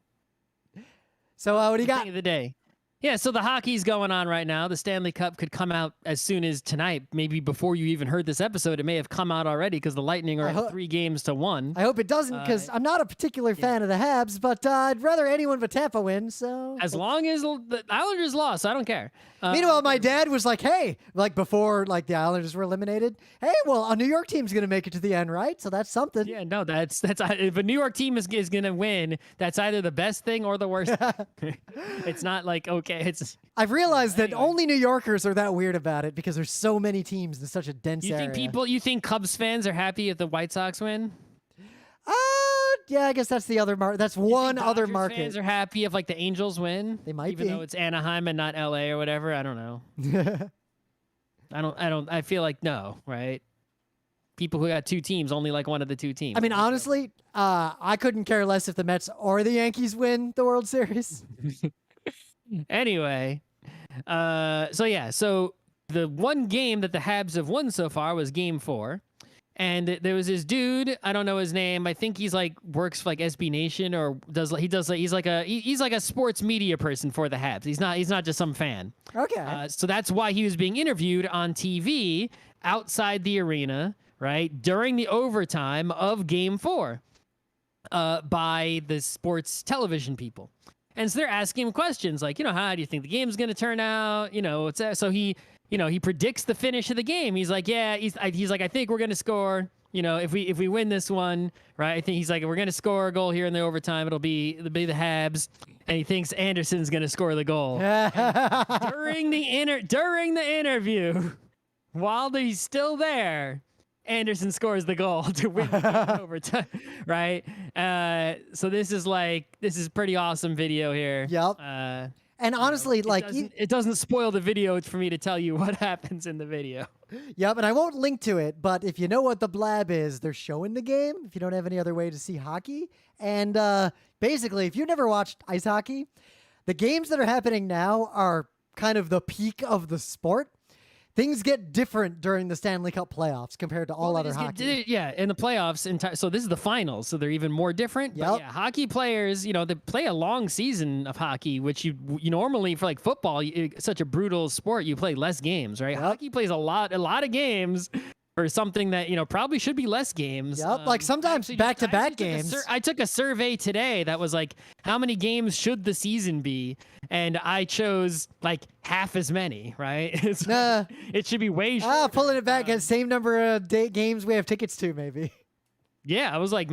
Speaker 1: So what do you got?
Speaker 2: Thing of the day. Yeah, so the hockey's going on right now. The Stanley Cup could come out as soon as tonight, maybe before you even heard this episode. It may have come out already because the Lightning are 3-1.
Speaker 1: I hope it doesn't, because I'm not a particular fan of the Habs, but I'd rather anyone but Tampa win. So
Speaker 2: as long as the Islanders lost, I don't care.
Speaker 1: Meanwhile, my dad was like, "Hey, like before, like the Islanders were eliminated. Hey, well, a New York team's gonna make it to the end, right? So that's something."
Speaker 2: Yeah, no, that's if a New York team is gonna win, that's either the best thing or the worst. It's not like okay, it's.
Speaker 1: I've realized that only New Yorkers are that weird about it because there's so many teams in such a dense area.
Speaker 2: You think Cubs fans are happy if the White Sox win?
Speaker 1: Yeah, I guess that's the other market. That's one other market.
Speaker 2: Fans are happy if like the Angels win.
Speaker 1: They might
Speaker 2: even though it's Anaheim and not LA or whatever. I don't know. I feel like no, right? People who got two teams only like one of the two teams.
Speaker 1: I mean, honestly, I couldn't care less if the Mets or the Yankees win the World Series.
Speaker 2: Anyway, so the one game that the Habs have won so far was Game 4. And there was this dude, I don't know his name. I think he's like works for like SB Nation or he's like a sports media person for the Habs. He's not just some fan.
Speaker 1: Okay.
Speaker 2: So that's why he was being interviewed on TV outside the arena, right? During the overtime of Game 4 by the sports television people. And so they're asking him questions like, how do you think the game's going to turn out? What's that? So he predicts the finish of the game. He's like, yeah, he's like, I think we're going to score, if we win this one, right? I think he's like, we're going to score a goal here in the overtime. It'll be the Habs. And he thinks Anderson's going to score the goal. during the interview, while he's still there, Anderson scores the goal to win the game in overtime, right? So this is pretty awesome video here.
Speaker 1: Yep. And honestly,
Speaker 2: it doesn't spoil the video. It's for me to tell you what happens in the video.
Speaker 1: Yep, and I won't link to it, but if you know what the blab is, they're showing the game if you don't have any other way to see hockey. And basically, if you've never watched ice hockey, the games that are happening now are kind of the peak of the sport. Things get different during the Stanley Cup playoffs compared to all other hockey.
Speaker 2: In the playoffs, so this is the finals, so they're even more different.
Speaker 1: Yep.
Speaker 2: But yeah, hockey players, they play a long season of hockey, which you normally for like football, it's such a brutal sport, you play less games, right? Yep. Hockey plays a lot of games for something that probably should be less games.
Speaker 1: Yep, like sometimes back-to-back games.
Speaker 2: I took a survey today that was like, how many games should the season be? And I chose like half as many, right? It should be way shorter.
Speaker 1: Pulling it back at same number of games we have tickets to, maybe.
Speaker 2: Yeah, I was like,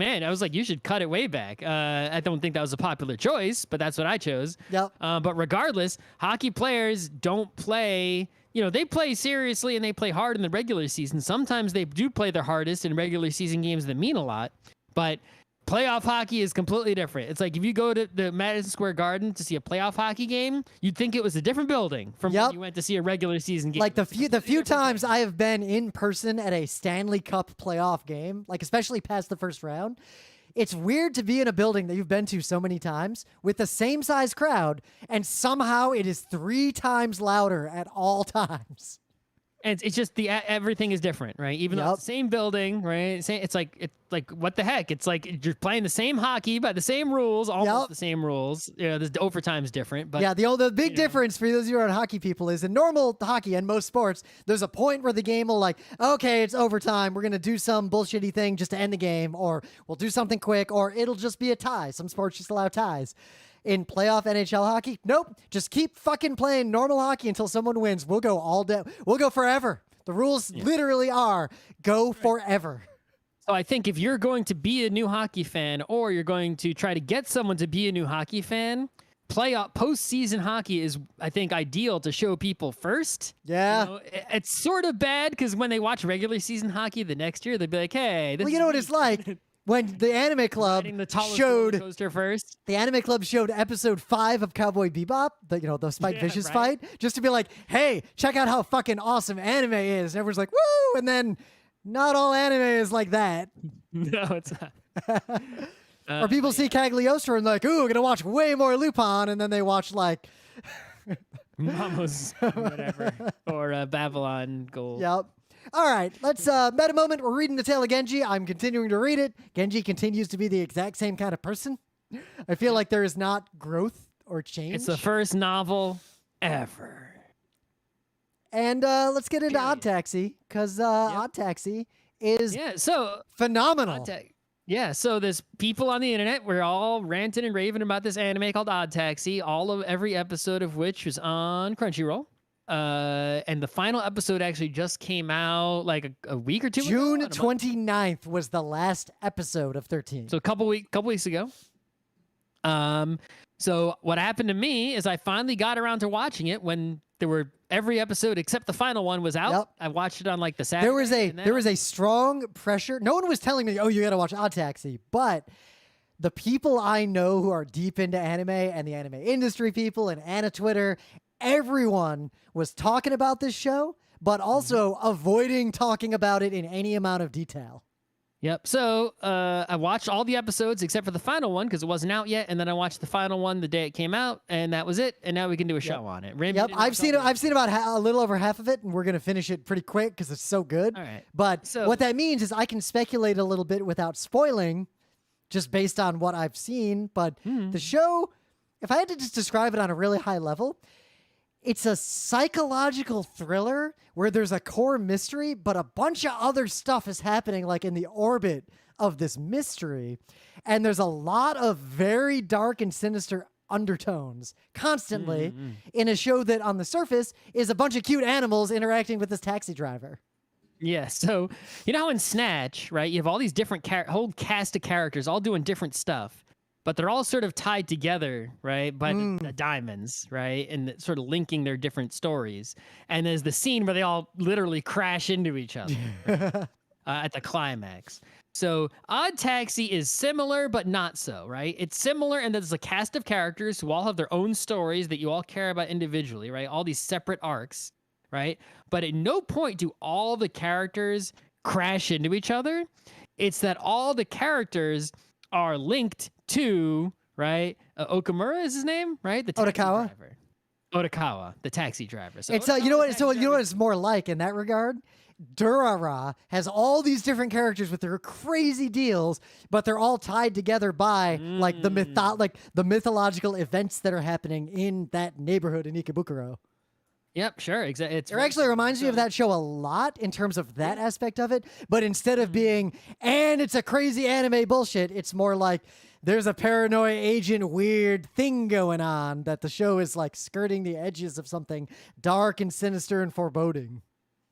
Speaker 2: you should cut it way back. I don't think that was a popular choice, but that's what I chose.
Speaker 1: Yep.
Speaker 2: But regardless, hockey players don't play. They play seriously and they play hard in the regular season. Sometimes they do play their hardest in regular season games that mean a lot, but playoff hockey is completely different. It's like if you go to the Madison Square Garden to see a playoff hockey game, you'd think it was a different building from when you went to see a regular season game.
Speaker 1: Like the few times I have been in person at a Stanley Cup playoff game, like especially past the first round, it's weird to be in a building that you've been to so many times with the same size crowd, and somehow it is 3 times louder at all times.
Speaker 2: And it's just everything is different, right? Even though it's the same building, right? It's like what the heck? It's like you're playing the same hockey by the same rules, almost the same rules. The overtime's different, but
Speaker 1: the big difference for those of you who are hockey people is in normal hockey and most sports, there's a point where the game will okay, it's overtime. We're gonna do some bullshitty thing just to end the game, or we'll do something quick, or it'll just be a tie. Some sports just allow ties. In playoff NHL hockey, nope. Just keep fucking playing normal hockey until someone wins. We'll go all day. We'll go forever. The rules literally are go forever.
Speaker 2: So I think if you're going to be a new hockey fan, or you're going to try to get someone to be a new hockey fan, postseason hockey is, I think, ideal to show people first.
Speaker 1: Yeah.
Speaker 2: It's sort of bad because when they watch regular season hockey the next year, they'd be like, hey,
Speaker 1: well, you know what it's like? When the Anime Club showed
Speaker 2: first.
Speaker 1: The Anime Club showed episode 5 of Cowboy Bebop, the Spike Vicious fight, just to be like, hey, check out how fucking awesome anime is. And everyone's like, woo! And then not all anime is like that.
Speaker 2: No, it's not.
Speaker 1: Or people see Cagliostro and like, ooh, I'm gonna watch way more Lupin, and then they watch like
Speaker 2: Mamos, whatever, or Babylon Gold.
Speaker 1: Yep. All right, let's meta moment. We're reading the tale of Genji. I'm continuing to read it. Genji continues to be the exact same kind of person. I feel like there is not growth or change.
Speaker 2: It's the first novel ever.
Speaker 1: And let's get into Odd Taxi, because Odd Taxi is phenomenal.
Speaker 2: So there's people on the internet. We're all ranting and raving about this anime called Odd Taxi, every episode of which was on Crunchyroll. And the final episode actually just came out like a week or two ago.
Speaker 1: June 29th was the last episode of 13.
Speaker 2: So a couple weeks ago. So what happened to me is I finally got around to watching it when every episode except the final one was out. Yep. I watched it on like the Saturday.
Speaker 1: There was a strong pressure. No one was telling me, oh, you got to watch Odd Taxi, but the people I know who are deep into anime and the anime industry people and Anna Twitter, everyone was talking about this show, but also avoiding talking about it in any amount of detail.
Speaker 2: Yep. So I watched all the episodes except for the final one because it wasn't out yet, and then I watched the final one the day it came out, and that was it. And now we can do a show on it.
Speaker 1: I've seen about a little over half of it, and we're gonna finish it pretty quick because it's so good.
Speaker 2: All right.
Speaker 1: But what that means is I can speculate a little bit without spoiling, just based on what I've seen. But the show, if I had to just describe it on a really high level, it's a psychological thriller where there's a core mystery, but a bunch of other stuff is happening like in the orbit of this mystery. And there's a lot of very dark and sinister undertones constantly in a show that on the surface is a bunch of cute animals interacting with this taxi driver.
Speaker 2: Yeah, so you know how in Snatch, right, you have all these different whole cast of characters all doing different stuff, but they're all sort of tied together, right, by the diamonds, right, and sort of linking their different stories. And there's the scene where they all literally crash into each other right, at the climax. So Odd Taxi is similar, but not so, right? It's similar in that there's a cast of characters who all have their own stories that you all care about individually, right? All these separate arcs, right? But at no point do all the characters crash into each other. It's that all the characters are linked to, right? Okamura is his name, right? The taxi
Speaker 1: Otakawa?
Speaker 2: driver. Otakawa, the taxi driver. So
Speaker 1: It's you know what? So you know what it's more like in that regard. Durara has all these different characters with their crazy deals, but they're all tied together by like the mythological events that are happening in that neighborhood in Ikebukuro.
Speaker 2: Yep, sure. Exactly.
Speaker 1: It actually reminds me of that show a lot in terms of that aspect of it, but instead of being, and it's a crazy anime bullshit, it's more like there's a paranoid agent weird thing going on that the show is like skirting the edges of something dark and sinister and foreboding.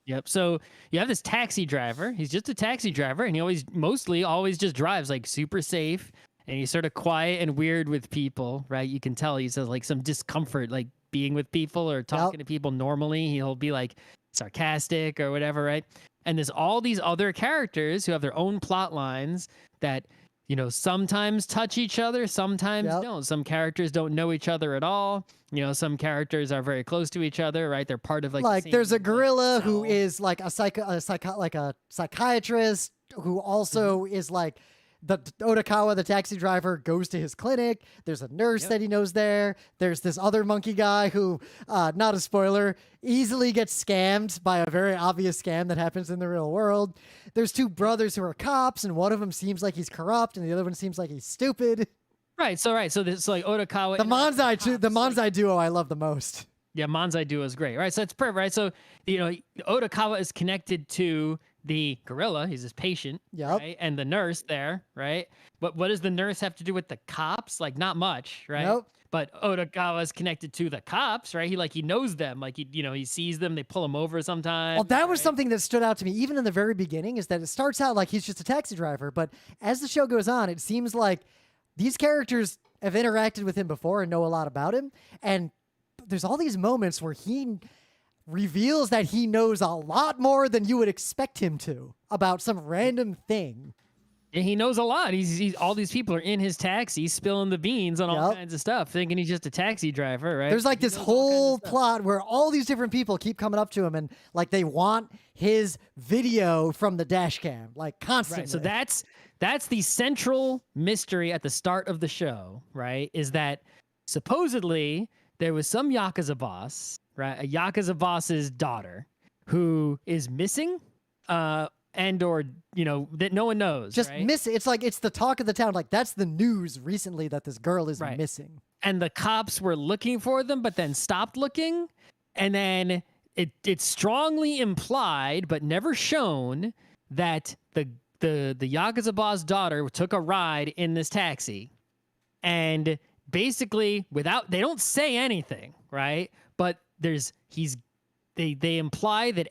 Speaker 2: Yep. So you have this taxi driver. He's just a taxi driver, and he mostly always just drives like super safe, and he's sort of quiet and weird with people, right? You can tell he's like some discomfort, like being with people or talking to people normally. He'll be like sarcastic or whatever, right? And there's all these other characters who have their own plot lines that, you know, sometimes touch each other, sometimes don't. Some characters don't know each other at all. You know, some characters are very close to each other, right? They're part of like
Speaker 1: there's a gorilla who is like a psychiatrist who also is like the Otakawa, the taxi driver, goes to his clinic. There's a nurse that he knows there. There's this other monkey guy who, not a spoiler, easily gets scammed by a very obvious scam that happens in the real world. There's two brothers who are cops, and one of them seems like he's corrupt, and the other one seems like he's stupid.
Speaker 2: Right. So this like Otakawa.
Speaker 1: The Manzai duo I love the most.
Speaker 2: Yeah, Manzai duo is great. Right. So it's perfect. Right. So, you know, Otakawa is connected to the gorilla. He's his patient. Right? And the nurse there. Right. But what does the nurse have to do with the cops? Like, not much. Right.
Speaker 1: Nope.
Speaker 2: But Otakawa is connected to the cops. Right. He knows them. Like, he sees them. They pull him over sometimes.
Speaker 1: Well, that was something that stood out to me even in the very beginning, is that it starts out like he's just a taxi driver. But as the show goes on, it seems like these characters have interacted with him before and know a lot about him. And there's all these moments where he reveals that he knows a lot more than you would expect him to about some random thing.
Speaker 2: Yeah, he knows a lot. He's all these people are in his taxi spilling the beans on all kinds of stuff, thinking he's just a taxi driver, right?
Speaker 1: There's like this whole plot where all these different people keep coming up to him and like they want his video from the dash cam, like constantly.
Speaker 2: Right, so that's the central mystery at the start of the show, right? Is that supposedly there was some Yakuza boss, right? A Yakuza boss's daughter who is missing, and or, you know, that no one knows.
Speaker 1: Just
Speaker 2: right?
Speaker 1: missing. It's like it's the talk of the town. Like that's the news recently that this girl is missing.
Speaker 2: And the cops were looking for them, but then stopped looking. And then it's strongly implied, but never shown, that the Yakuza boss daughter took a ride in this taxi, and basically they don't say anything, right? But they imply that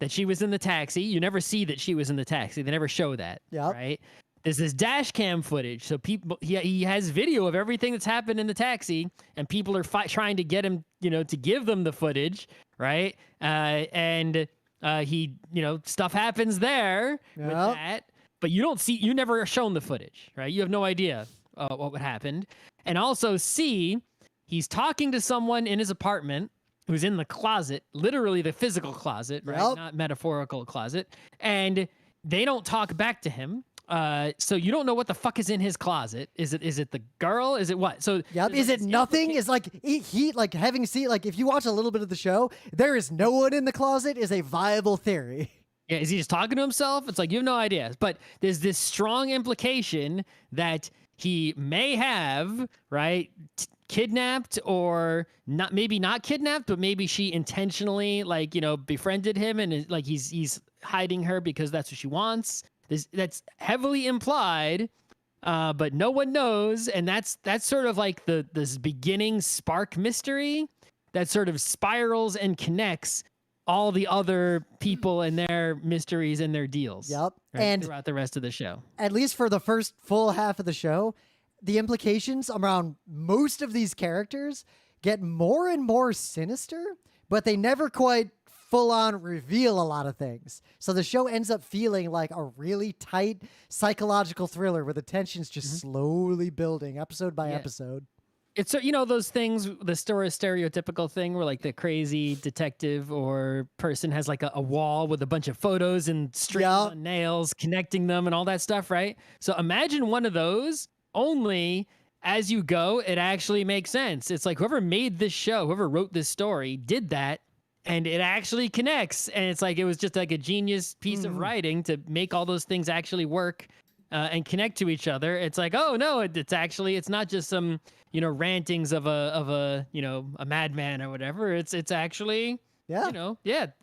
Speaker 2: she was in the taxi. You never see that she was in the taxi. They never show that, right? There's this dash cam footage, so he has video of everything that's happened in the taxi, and people are trying to get him, you know, to give them the footage, right? He, you know, stuff happens there with that, but you never are shown the footage, right? You have no idea what would happen. And also he's talking to someone in his apartment who's in the closet, literally the physical closet, right? Not metaphorical closet. And they don't talk back to him. So you don't know what the fuck is in his closet. Is it the girl? Is it what? So
Speaker 1: is it nothing? Is like he like having seen, like if you watch a little bit of the show, there is no one in the closet is a viable theory.
Speaker 2: Yeah, is he just talking to himself? It's like you have no idea. But there's this strong implication that he may have, right, kidnapped, or not, maybe not kidnapped, but maybe she intentionally, like, you know, befriended him, and like he's hiding her because that's what she wants. That's heavily implied but no one knows, and that's sort of like this beginning spark mystery that sort of spirals and connects all the other people and their mysteries and their deals.
Speaker 1: Yep.
Speaker 2: Right,
Speaker 1: And
Speaker 2: throughout the rest of the show.
Speaker 1: at least for the first full half of the show, the implications around most of these characters get more and more sinister, but they never quite full on reveal a lot of things. So the show ends up feeling like a really tight psychological thriller where the tension's just slowly building episode by episode.
Speaker 2: It's, those things, the stereotypical thing where like the crazy detective or person has like a wall with a bunch of photos and strings on nails connecting them and all that stuff, right? So imagine one of those, only as you go, it actually makes sense. It's like whoever made this show, whoever wrote this story did that, and it actually connects. And it's like, it was just like a genius piece of writing to make all those things actually work and connect to each other. It's like, oh no, it's not just some, rantings of a madman or whatever. It's actually,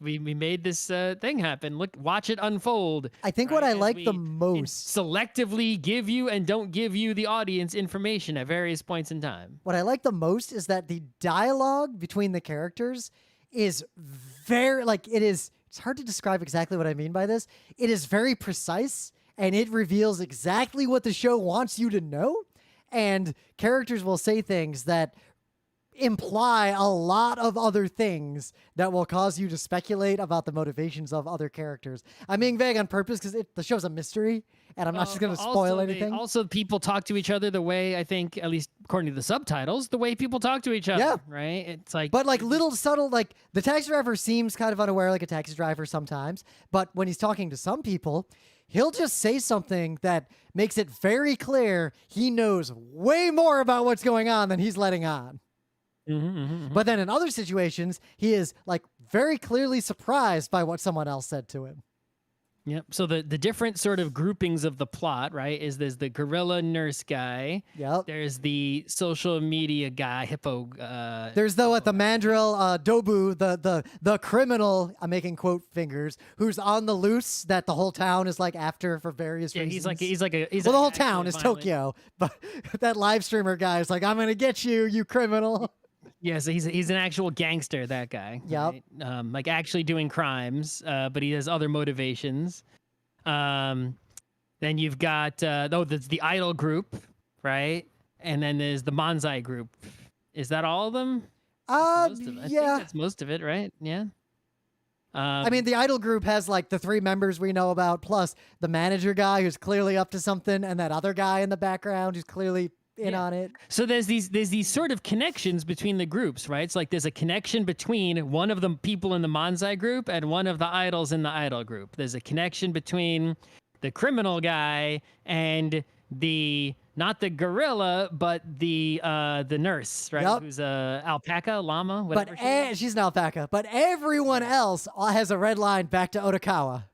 Speaker 2: we made this thing happen. Watch it unfold.
Speaker 1: I think what I like the most,
Speaker 2: selectively give you and don't give you the audience information at various points in time.
Speaker 1: what I like the most is that the dialogue between the characters is very, it's hard to describe exactly what I mean by this. It is very precise, and it reveals exactly what the show wants you to know. And characters will say things that imply a lot of other things that will cause you to speculate about the motivations of other characters. I'm being vague on purpose because the show's a mystery, and I'm not just going to spoil anything.
Speaker 2: Also, people talk to each other the way, I think, at least according to the subtitles, the way people talk to each other, right? It's like...
Speaker 1: But like little subtle, like the taxi driver seems kind of unaware like a taxi driver sometimes, but when he's talking to some people, he'll just say something that makes it very clear he knows way more about what's going on than he's letting on. But then in other situations, he is like very clearly surprised by what someone else said to him.
Speaker 2: Yep. So the different sort of groupings of the plot, right, is there's the gorilla nurse guy.
Speaker 1: Yep.
Speaker 2: There's the social media guy, hippo.
Speaker 1: There's the mandrill, Dobu, the criminal. I'm making quote fingers. Who's on the loose that the whole town is like after for various reasons.
Speaker 2: The
Speaker 1: whole town is Tokyo, but that live streamer guy is like, I'm gonna get you, you criminal.
Speaker 2: Yeah, so he's an actual gangster, that guy.
Speaker 1: Yep.
Speaker 2: Right? Like actually doing crimes, but he has other motivations. Then you've got that's the Idol group, right? And then there's the Manzai Group. Is that all of them? I think that's most of it, right? Yeah.
Speaker 1: I mean, the Idol group has like the 3 members we know about, plus the manager guy who's clearly up to something, and that other guy in the background who's clearly in on it.
Speaker 2: So there's these sort of connections between the groups, right? It's like there's a connection between one of the people in the Manzai group and one of the idols in the Idol group. There's a connection between the criminal guy and not the gorilla, but the nurse, right?
Speaker 1: Yep.
Speaker 2: Who's a alpaca, llama, whatever.
Speaker 1: She's an alpaca. But everyone else has a red line back to Otakawa.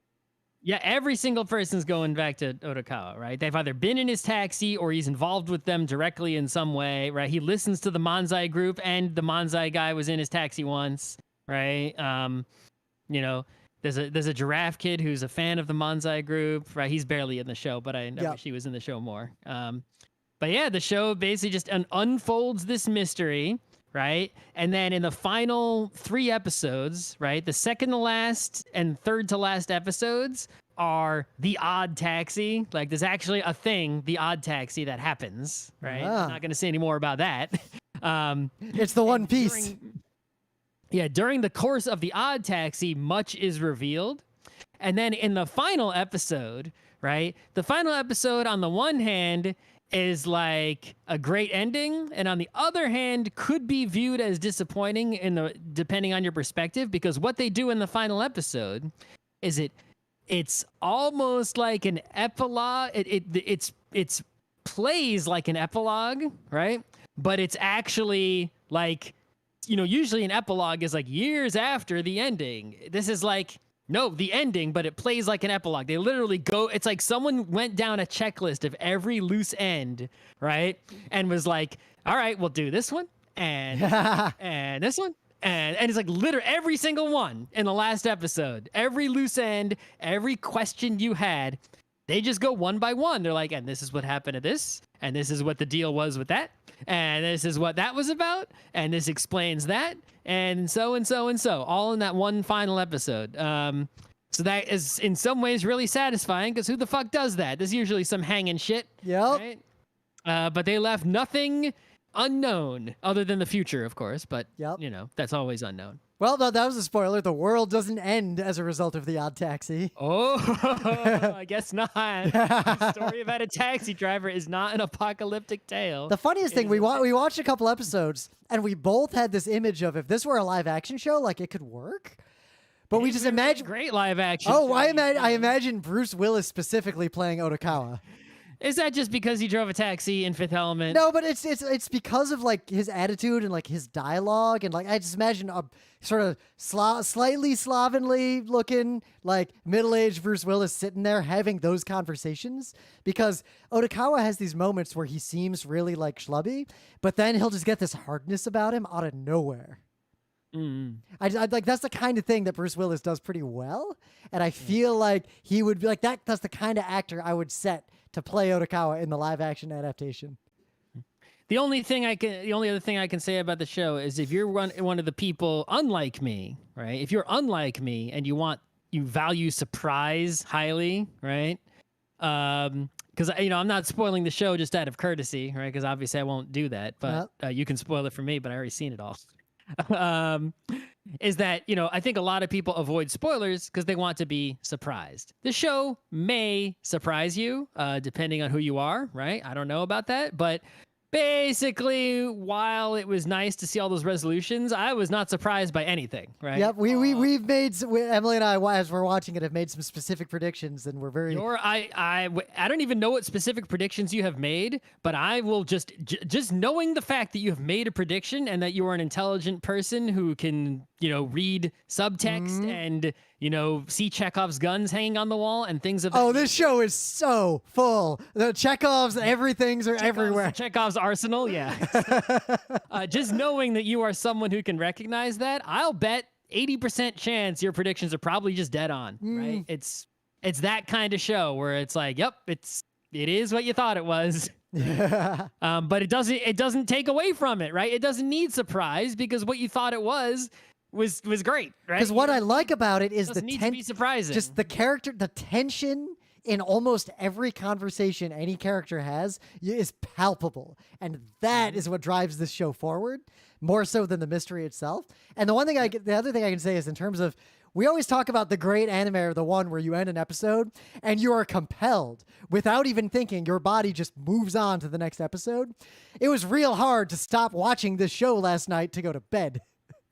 Speaker 2: Yeah, every single person's going back to Otakawa, right? They've either been in his taxi or he's involved with them directly in some way, right? He listens to the Manzai group, and the Manzai guy was in his taxi once, right? There's a giraffe kid who's a fan of the Manzai group, right? He's barely in the show, but I wish he was in the show more. But yeah, the show basically just unfolds this mystery, right? And then in the final 3 episodes, right, the second to last and third to last episodes are the odd taxi. Like there's actually a thing, the odd taxi, that happens, right? I'm not going to say any more about that.
Speaker 1: It's the One Piece.
Speaker 2: During the course of the odd taxi, much is revealed. And then in the final episode, right, the final episode on the one hand is like a great ending, and on the other hand could be viewed as disappointing depending on your perspective, because what they do in the final episode is it's almost like an epilogue. It's plays like an epilogue, right? But it's actually like, usually an epilogue is like years after the ending. This is like, no, the ending, but it plays like an epilogue. They literally it's like someone went down a checklist of every loose end, right? And was like, all right, we'll do this one and and this one. And it's like literally every single one in the last episode, every loose end, every question you had, They just go one by one. They're like, and this is what happened to this, and this is what the deal was with that, and this is what that was about, and this explains that, and so and so and so, all in that one final episode. So that is in some ways really satisfying, because who the fuck does that? There's usually some hanging shit.
Speaker 1: Yep.
Speaker 2: Right? But they left nothing unknown, other than the future, of course. But you know, that's always unknown.
Speaker 1: Well, no, that was a spoiler. The world doesn't end as a result of the odd taxi.
Speaker 2: Oh, I guess not. The story about a taxi driver is not an apocalyptic tale.
Speaker 1: The funniest thing, we watched a couple episodes, and we both had this image of, if this were a live action show, like, it could work. But we just imagine
Speaker 2: great live action.
Speaker 1: Oh, I imagine Bruce Willis specifically playing Otokawa.
Speaker 2: Is that just because he drove a taxi in Fifth Element?
Speaker 1: No, but it's because of like his attitude and like his dialogue, and like I just imagine a sort of slightly slovenly looking, like middle-aged Bruce Willis sitting there having those conversations, because Otokawa has these moments where he seems really like schlubby, but then he'll just get this hardness about him out of nowhere. I like, that's the kind of thing that Bruce Willis does pretty well, and I feel like he would be like that. That's the kind of actor I would set to play Otokawa in the live action adaptation.
Speaker 2: The only other thing I can say about the show is, if you're one of the people unlike me, right? If you're unlike me and you value surprise highly, right? Because I'm not spoiling the show just out of courtesy, right? Because obviously I won't do that, but you can spoil it for me. But I already seen it all. Is that, I think a lot of people avoid spoilers because they want to be surprised. The show may surprise you, depending on who you are, right? I don't know about that, but basically, while it was nice to see all those resolutions, I was not surprised by anything, right?
Speaker 1: Yep, we've made Emily and I, as we're watching it, have made some specific predictions, and we're very.
Speaker 2: I don't even know what specific predictions you have made, but I will just knowing the fact that you have made a prediction and that you are an intelligent person who can read subtext and see Chekhov's guns hanging on the wall and things of that.
Speaker 1: Oh, this show is so full. The Chekhov's, everything's are everywhere.
Speaker 2: Chekhov's arsenal, yeah. Just knowing that you are someone who can recognize that, I'll bet 80% chance your predictions are probably just dead on, right? It's that kind of show where it's like, yep, it is what you thought it was. But it doesn't take away from it, right? It doesn't need surprise, because what you thought it was great, right?
Speaker 1: Because what I like about it is
Speaker 2: to be surprising.
Speaker 1: Just the character, the tension in almost every conversation any character has is palpable, and that is what drives this show forward more so than the mystery itself. And the other thing I can say is, in terms of, we always talk about the great anime, or the one where you end an episode and you are compelled without even thinking. Your body just moves on to the next episode. It was real hard to stop watching this show last night to go to bed.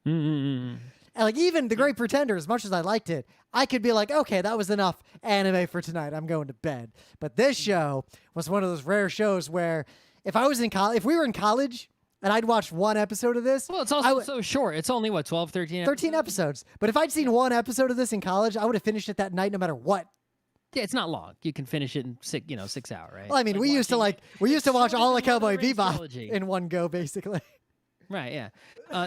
Speaker 1: And like, even The Great Pretender, as much as I liked it, I could be like, okay, that was enough anime for tonight, I'm going to bed. But this show was one of those rare shows where if we were in college and I'd watched one episode of this.
Speaker 2: Well, it's also so short. It's only, 12, 13 episodes?
Speaker 1: 13 episodes. But if I'd seen one episode of this in college, I would have finished it that night no matter what.
Speaker 2: Yeah, it's not long. You can finish it in 6 hours, right?
Speaker 1: Well, I mean, we used to watch all of Cowboy Bebop in one go, basically.
Speaker 2: Right, yeah.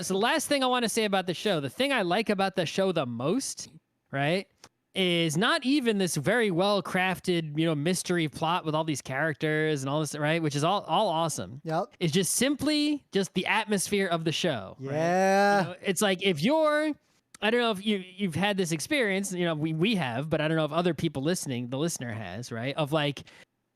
Speaker 2: So the last thing I want to say about the show, the thing I like about the show the most, right, is not even this very well-crafted, mystery plot with all these characters and all this, right, which is all awesome.
Speaker 1: Yep.
Speaker 2: It's just simply the atmosphere of the show.
Speaker 1: Yeah.
Speaker 2: Right? It's like, if you're, I don't know if you've had this experience, we have, but I don't know if other people listening, the listener has, right, of like,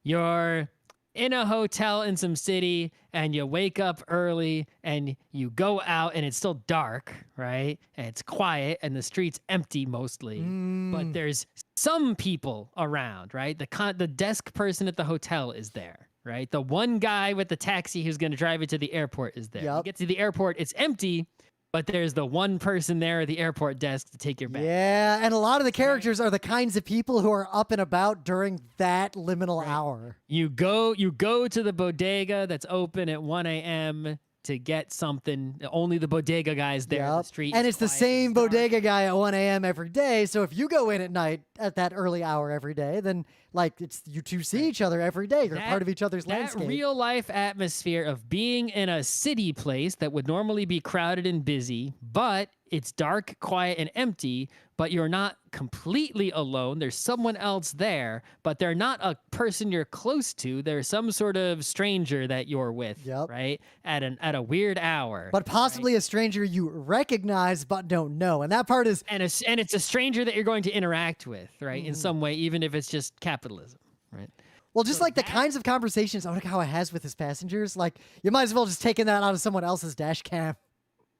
Speaker 2: you're in a hotel in some city and you wake up early and you go out and it's still dark, right? And it's quiet and the street's empty mostly, but there's some people around, right? The desk person at the hotel is there, right? The one guy with the taxi who's going to drive you to the airport is there.
Speaker 1: Yep.
Speaker 2: You get to the airport, it's empty, but there's the one person there at the airport desk to take your bag.
Speaker 1: Yeah, and a lot of the characters are the kinds of people who are up and about during that liminal hour.
Speaker 2: You go to the bodega that's open at 1 a.m. to get something. Only the bodega guy's there on the street.
Speaker 1: And it's the same bodega guy at 1 a.m. every day. So if you go in at night at that early hour every day, then like it's you two see each other every day. You're part of each other's landscape.
Speaker 2: That real life atmosphere of being in a city place that would normally be crowded and busy, but it's dark, quiet, and empty, but you're not completely alone. There's someone else there, but they're not a person you're close to. They're some sort of stranger that you're with, right? At a weird hour.
Speaker 1: But possibly a stranger you recognize but don't know. And that part is...
Speaker 2: And it's a stranger that you're going to interact with, right? In some way, even if it's just capitalism, right?
Speaker 1: Well, just like the kinds of conversations Onikawa has with his passengers, like you might as well just taken that out of someone else's dash cam.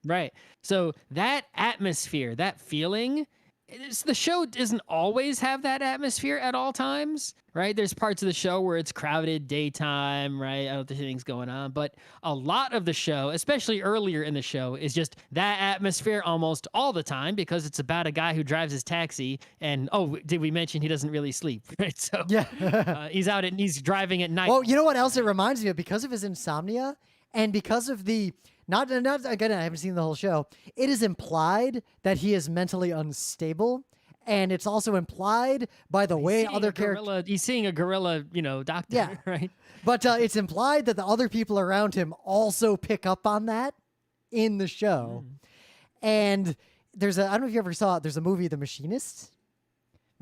Speaker 2: Right. So that atmosphere, that feeling, the show doesn't always have that atmosphere at all times, right? There's parts of the show where it's crowded daytime, right? Other things going on. But a lot of the show, especially earlier in the show, is just that atmosphere almost all the time because it's about a guy who drives his taxi. And, oh, did we mention he doesn't really sleep, right? So he's driving at night.
Speaker 1: Well, you know what else it reminds me of? Because of his insomnia and because of the... Not again, I haven't seen the whole show. It is implied that he is mentally unstable, and it's also implied by the way other characters...
Speaker 2: He's seeing a gorilla, doctor, right?
Speaker 1: But it's implied that the other people around him also pick up on that in the show. And I don't know if you ever saw it, there's a movie, The Machinist.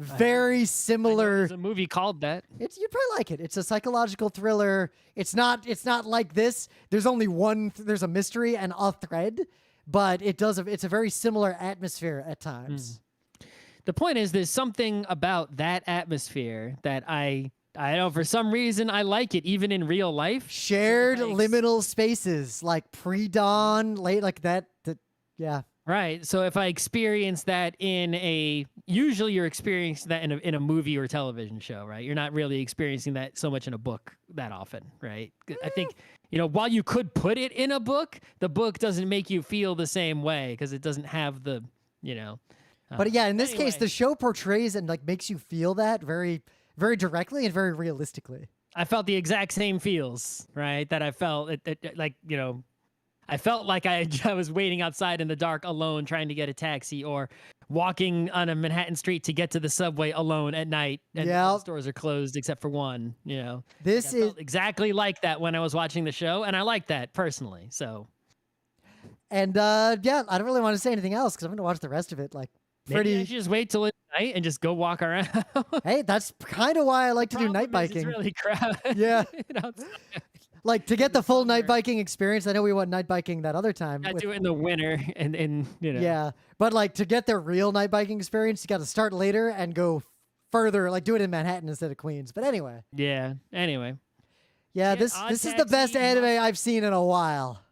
Speaker 1: Very similar.
Speaker 2: There's a movie called that.
Speaker 1: You'd probably like it. It's a psychological thriller. It's not like this. There's only one. There's a mystery and a thread, but it's a very similar atmosphere at times.
Speaker 2: The point is, there's something about that atmosphere that I don't know, for some reason I like it even in real life.
Speaker 1: Shared liminal spaces like pre-dawn, late like that. Yeah.
Speaker 2: Right. So if I experience that usually you're experiencing that in a movie or television show, right? You're not really experiencing that so much in a book that often, right? I think, while you could put it in a book, the book doesn't make you feel the same way because it doesn't have the,
Speaker 1: But yeah, in this case, the show portrays and like makes you feel that very, very directly and very realistically.
Speaker 2: I felt the exact same feels, right? That I felt I felt like I was waiting outside in the dark alone trying to get a taxi or walking on a Manhattan street to get to the subway alone at night and the stores are closed except for one,
Speaker 1: This is
Speaker 2: exactly like that when I was watching the show and I like that personally. So
Speaker 1: and I don't really want to say anything else because I'm going to watch the rest of it
Speaker 2: Maybe I should just wait till it's night and just go walk around.
Speaker 1: Hey, that's kind of why I like to do night biking.
Speaker 2: It's really crowded.
Speaker 1: Yeah. Like to get the full night biking experience. I know we went night biking that other time.
Speaker 2: I do it in the winter and
Speaker 1: Yeah, but like to get the real night biking experience, you got to start later and go further. Like do it in Manhattan instead of Queens. But anyway.
Speaker 2: Yeah. Anyway.
Speaker 1: Yeah, this is the best anime I've seen in a while.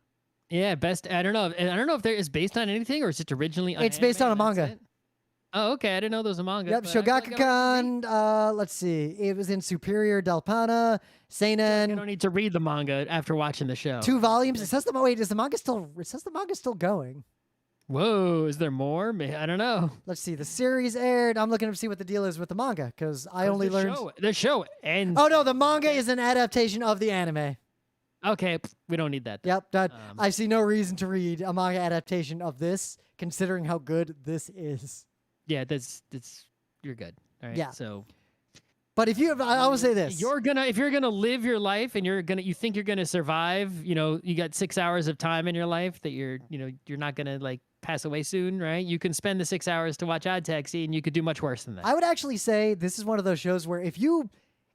Speaker 2: Yeah, best. I don't know if there is based on anything or is it originally.
Speaker 1: It's based on a manga.
Speaker 2: Oh, okay. I didn't know there was a manga.
Speaker 1: Yep, Shogakukan. Let's see. It was in Superior Del Pana, Seinen.
Speaker 2: I don't need to read the manga after watching the show.
Speaker 1: 2 volumes. It says is the manga still? It says the manga's still going.
Speaker 2: Whoa, is there more? I don't know.
Speaker 1: Let's see. The series aired. I'm looking to see what the deal is with the manga because I only learned
Speaker 2: the show ends.
Speaker 1: Oh no, the manga is an adaptation of the anime.
Speaker 2: Okay, we don't need that.
Speaker 1: Then. Yep. I see no reason to read a manga adaptation of this, considering how good this is.
Speaker 2: Yeah, that's you're good. All right.
Speaker 1: Yeah.
Speaker 2: So,
Speaker 1: but if I will say this:
Speaker 2: if you're gonna live your life and you think you're gonna survive, you got 6 hours of time in your life that you're not gonna like pass away soon, right? You can spend the 6 hours to watch Odd Taxi, and you could do much worse than that.
Speaker 1: I would actually say this is one of those shows where if you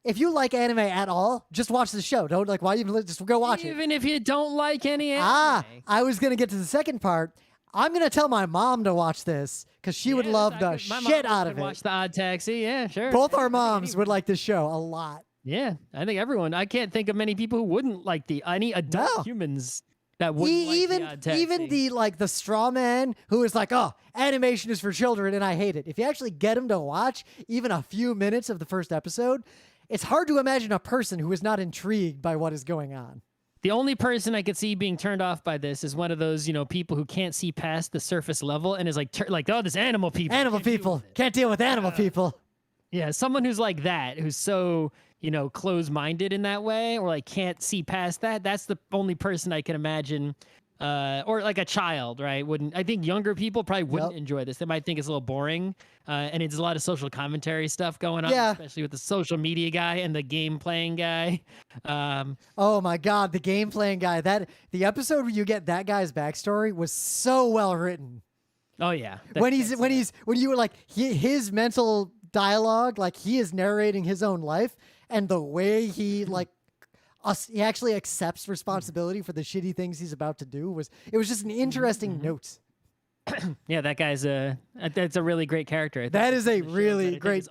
Speaker 1: like anime at all, just watch the show. Don't why even just go watch it.
Speaker 2: Even if you don't like any anime.
Speaker 1: I was gonna get to the second part. I'm gonna tell my mom to watch this because she would love the shit out of it.
Speaker 2: Watch the Odd Taxi, yeah, sure.
Speaker 1: Both our moms would like this show a lot.
Speaker 2: Yeah, I think everyone. I can't think of many people who wouldn't like any adult humans that wouldn't like the Odd Taxi.
Speaker 1: Even the straw man who is like, oh, animation is for children and I hate it. If you actually get him to watch even a few minutes of the first episode, it's hard to imagine a person who is not intrigued by what is going on.
Speaker 2: The only person I could see being turned off by this is one of those, people who can't see past the surface level and is like, oh, this animal people.
Speaker 1: Can't deal with animal people.
Speaker 2: Yeah, someone who's like that, who's so, closed-minded in that way or like can't see past that. That's the only person I can imagine or like a child, right? Wouldn't I think younger people probably wouldn't enjoy this. They might think it's a little boring, and it's a lot of social commentary stuff going on,
Speaker 1: Yeah.
Speaker 2: especially with the social media guy and the game playing guy.
Speaker 1: Oh my god, the game playing guy. The episode where you get that guy's backstory was so well written.
Speaker 2: Oh yeah,
Speaker 1: When you were like his mental dialogue, like he is narrating his own life, and the way he like he actually accepts responsibility for the shitty things he's about to do was just an interesting note.
Speaker 2: Yeah, that guy's that's a really great character.
Speaker 1: That is a really great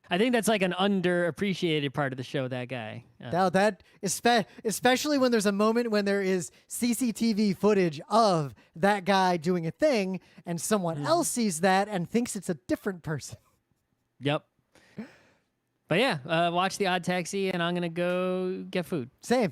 Speaker 2: I think that's like an underappreciated part of the show. That guy.
Speaker 1: Now that especially when there's a moment when there is CCTV footage of that guy doing a thing, and someone else sees that and thinks it's a different person.
Speaker 2: Yep. But yeah, watch The Odd Taxi, and I'm gonna go get food.
Speaker 1: Same.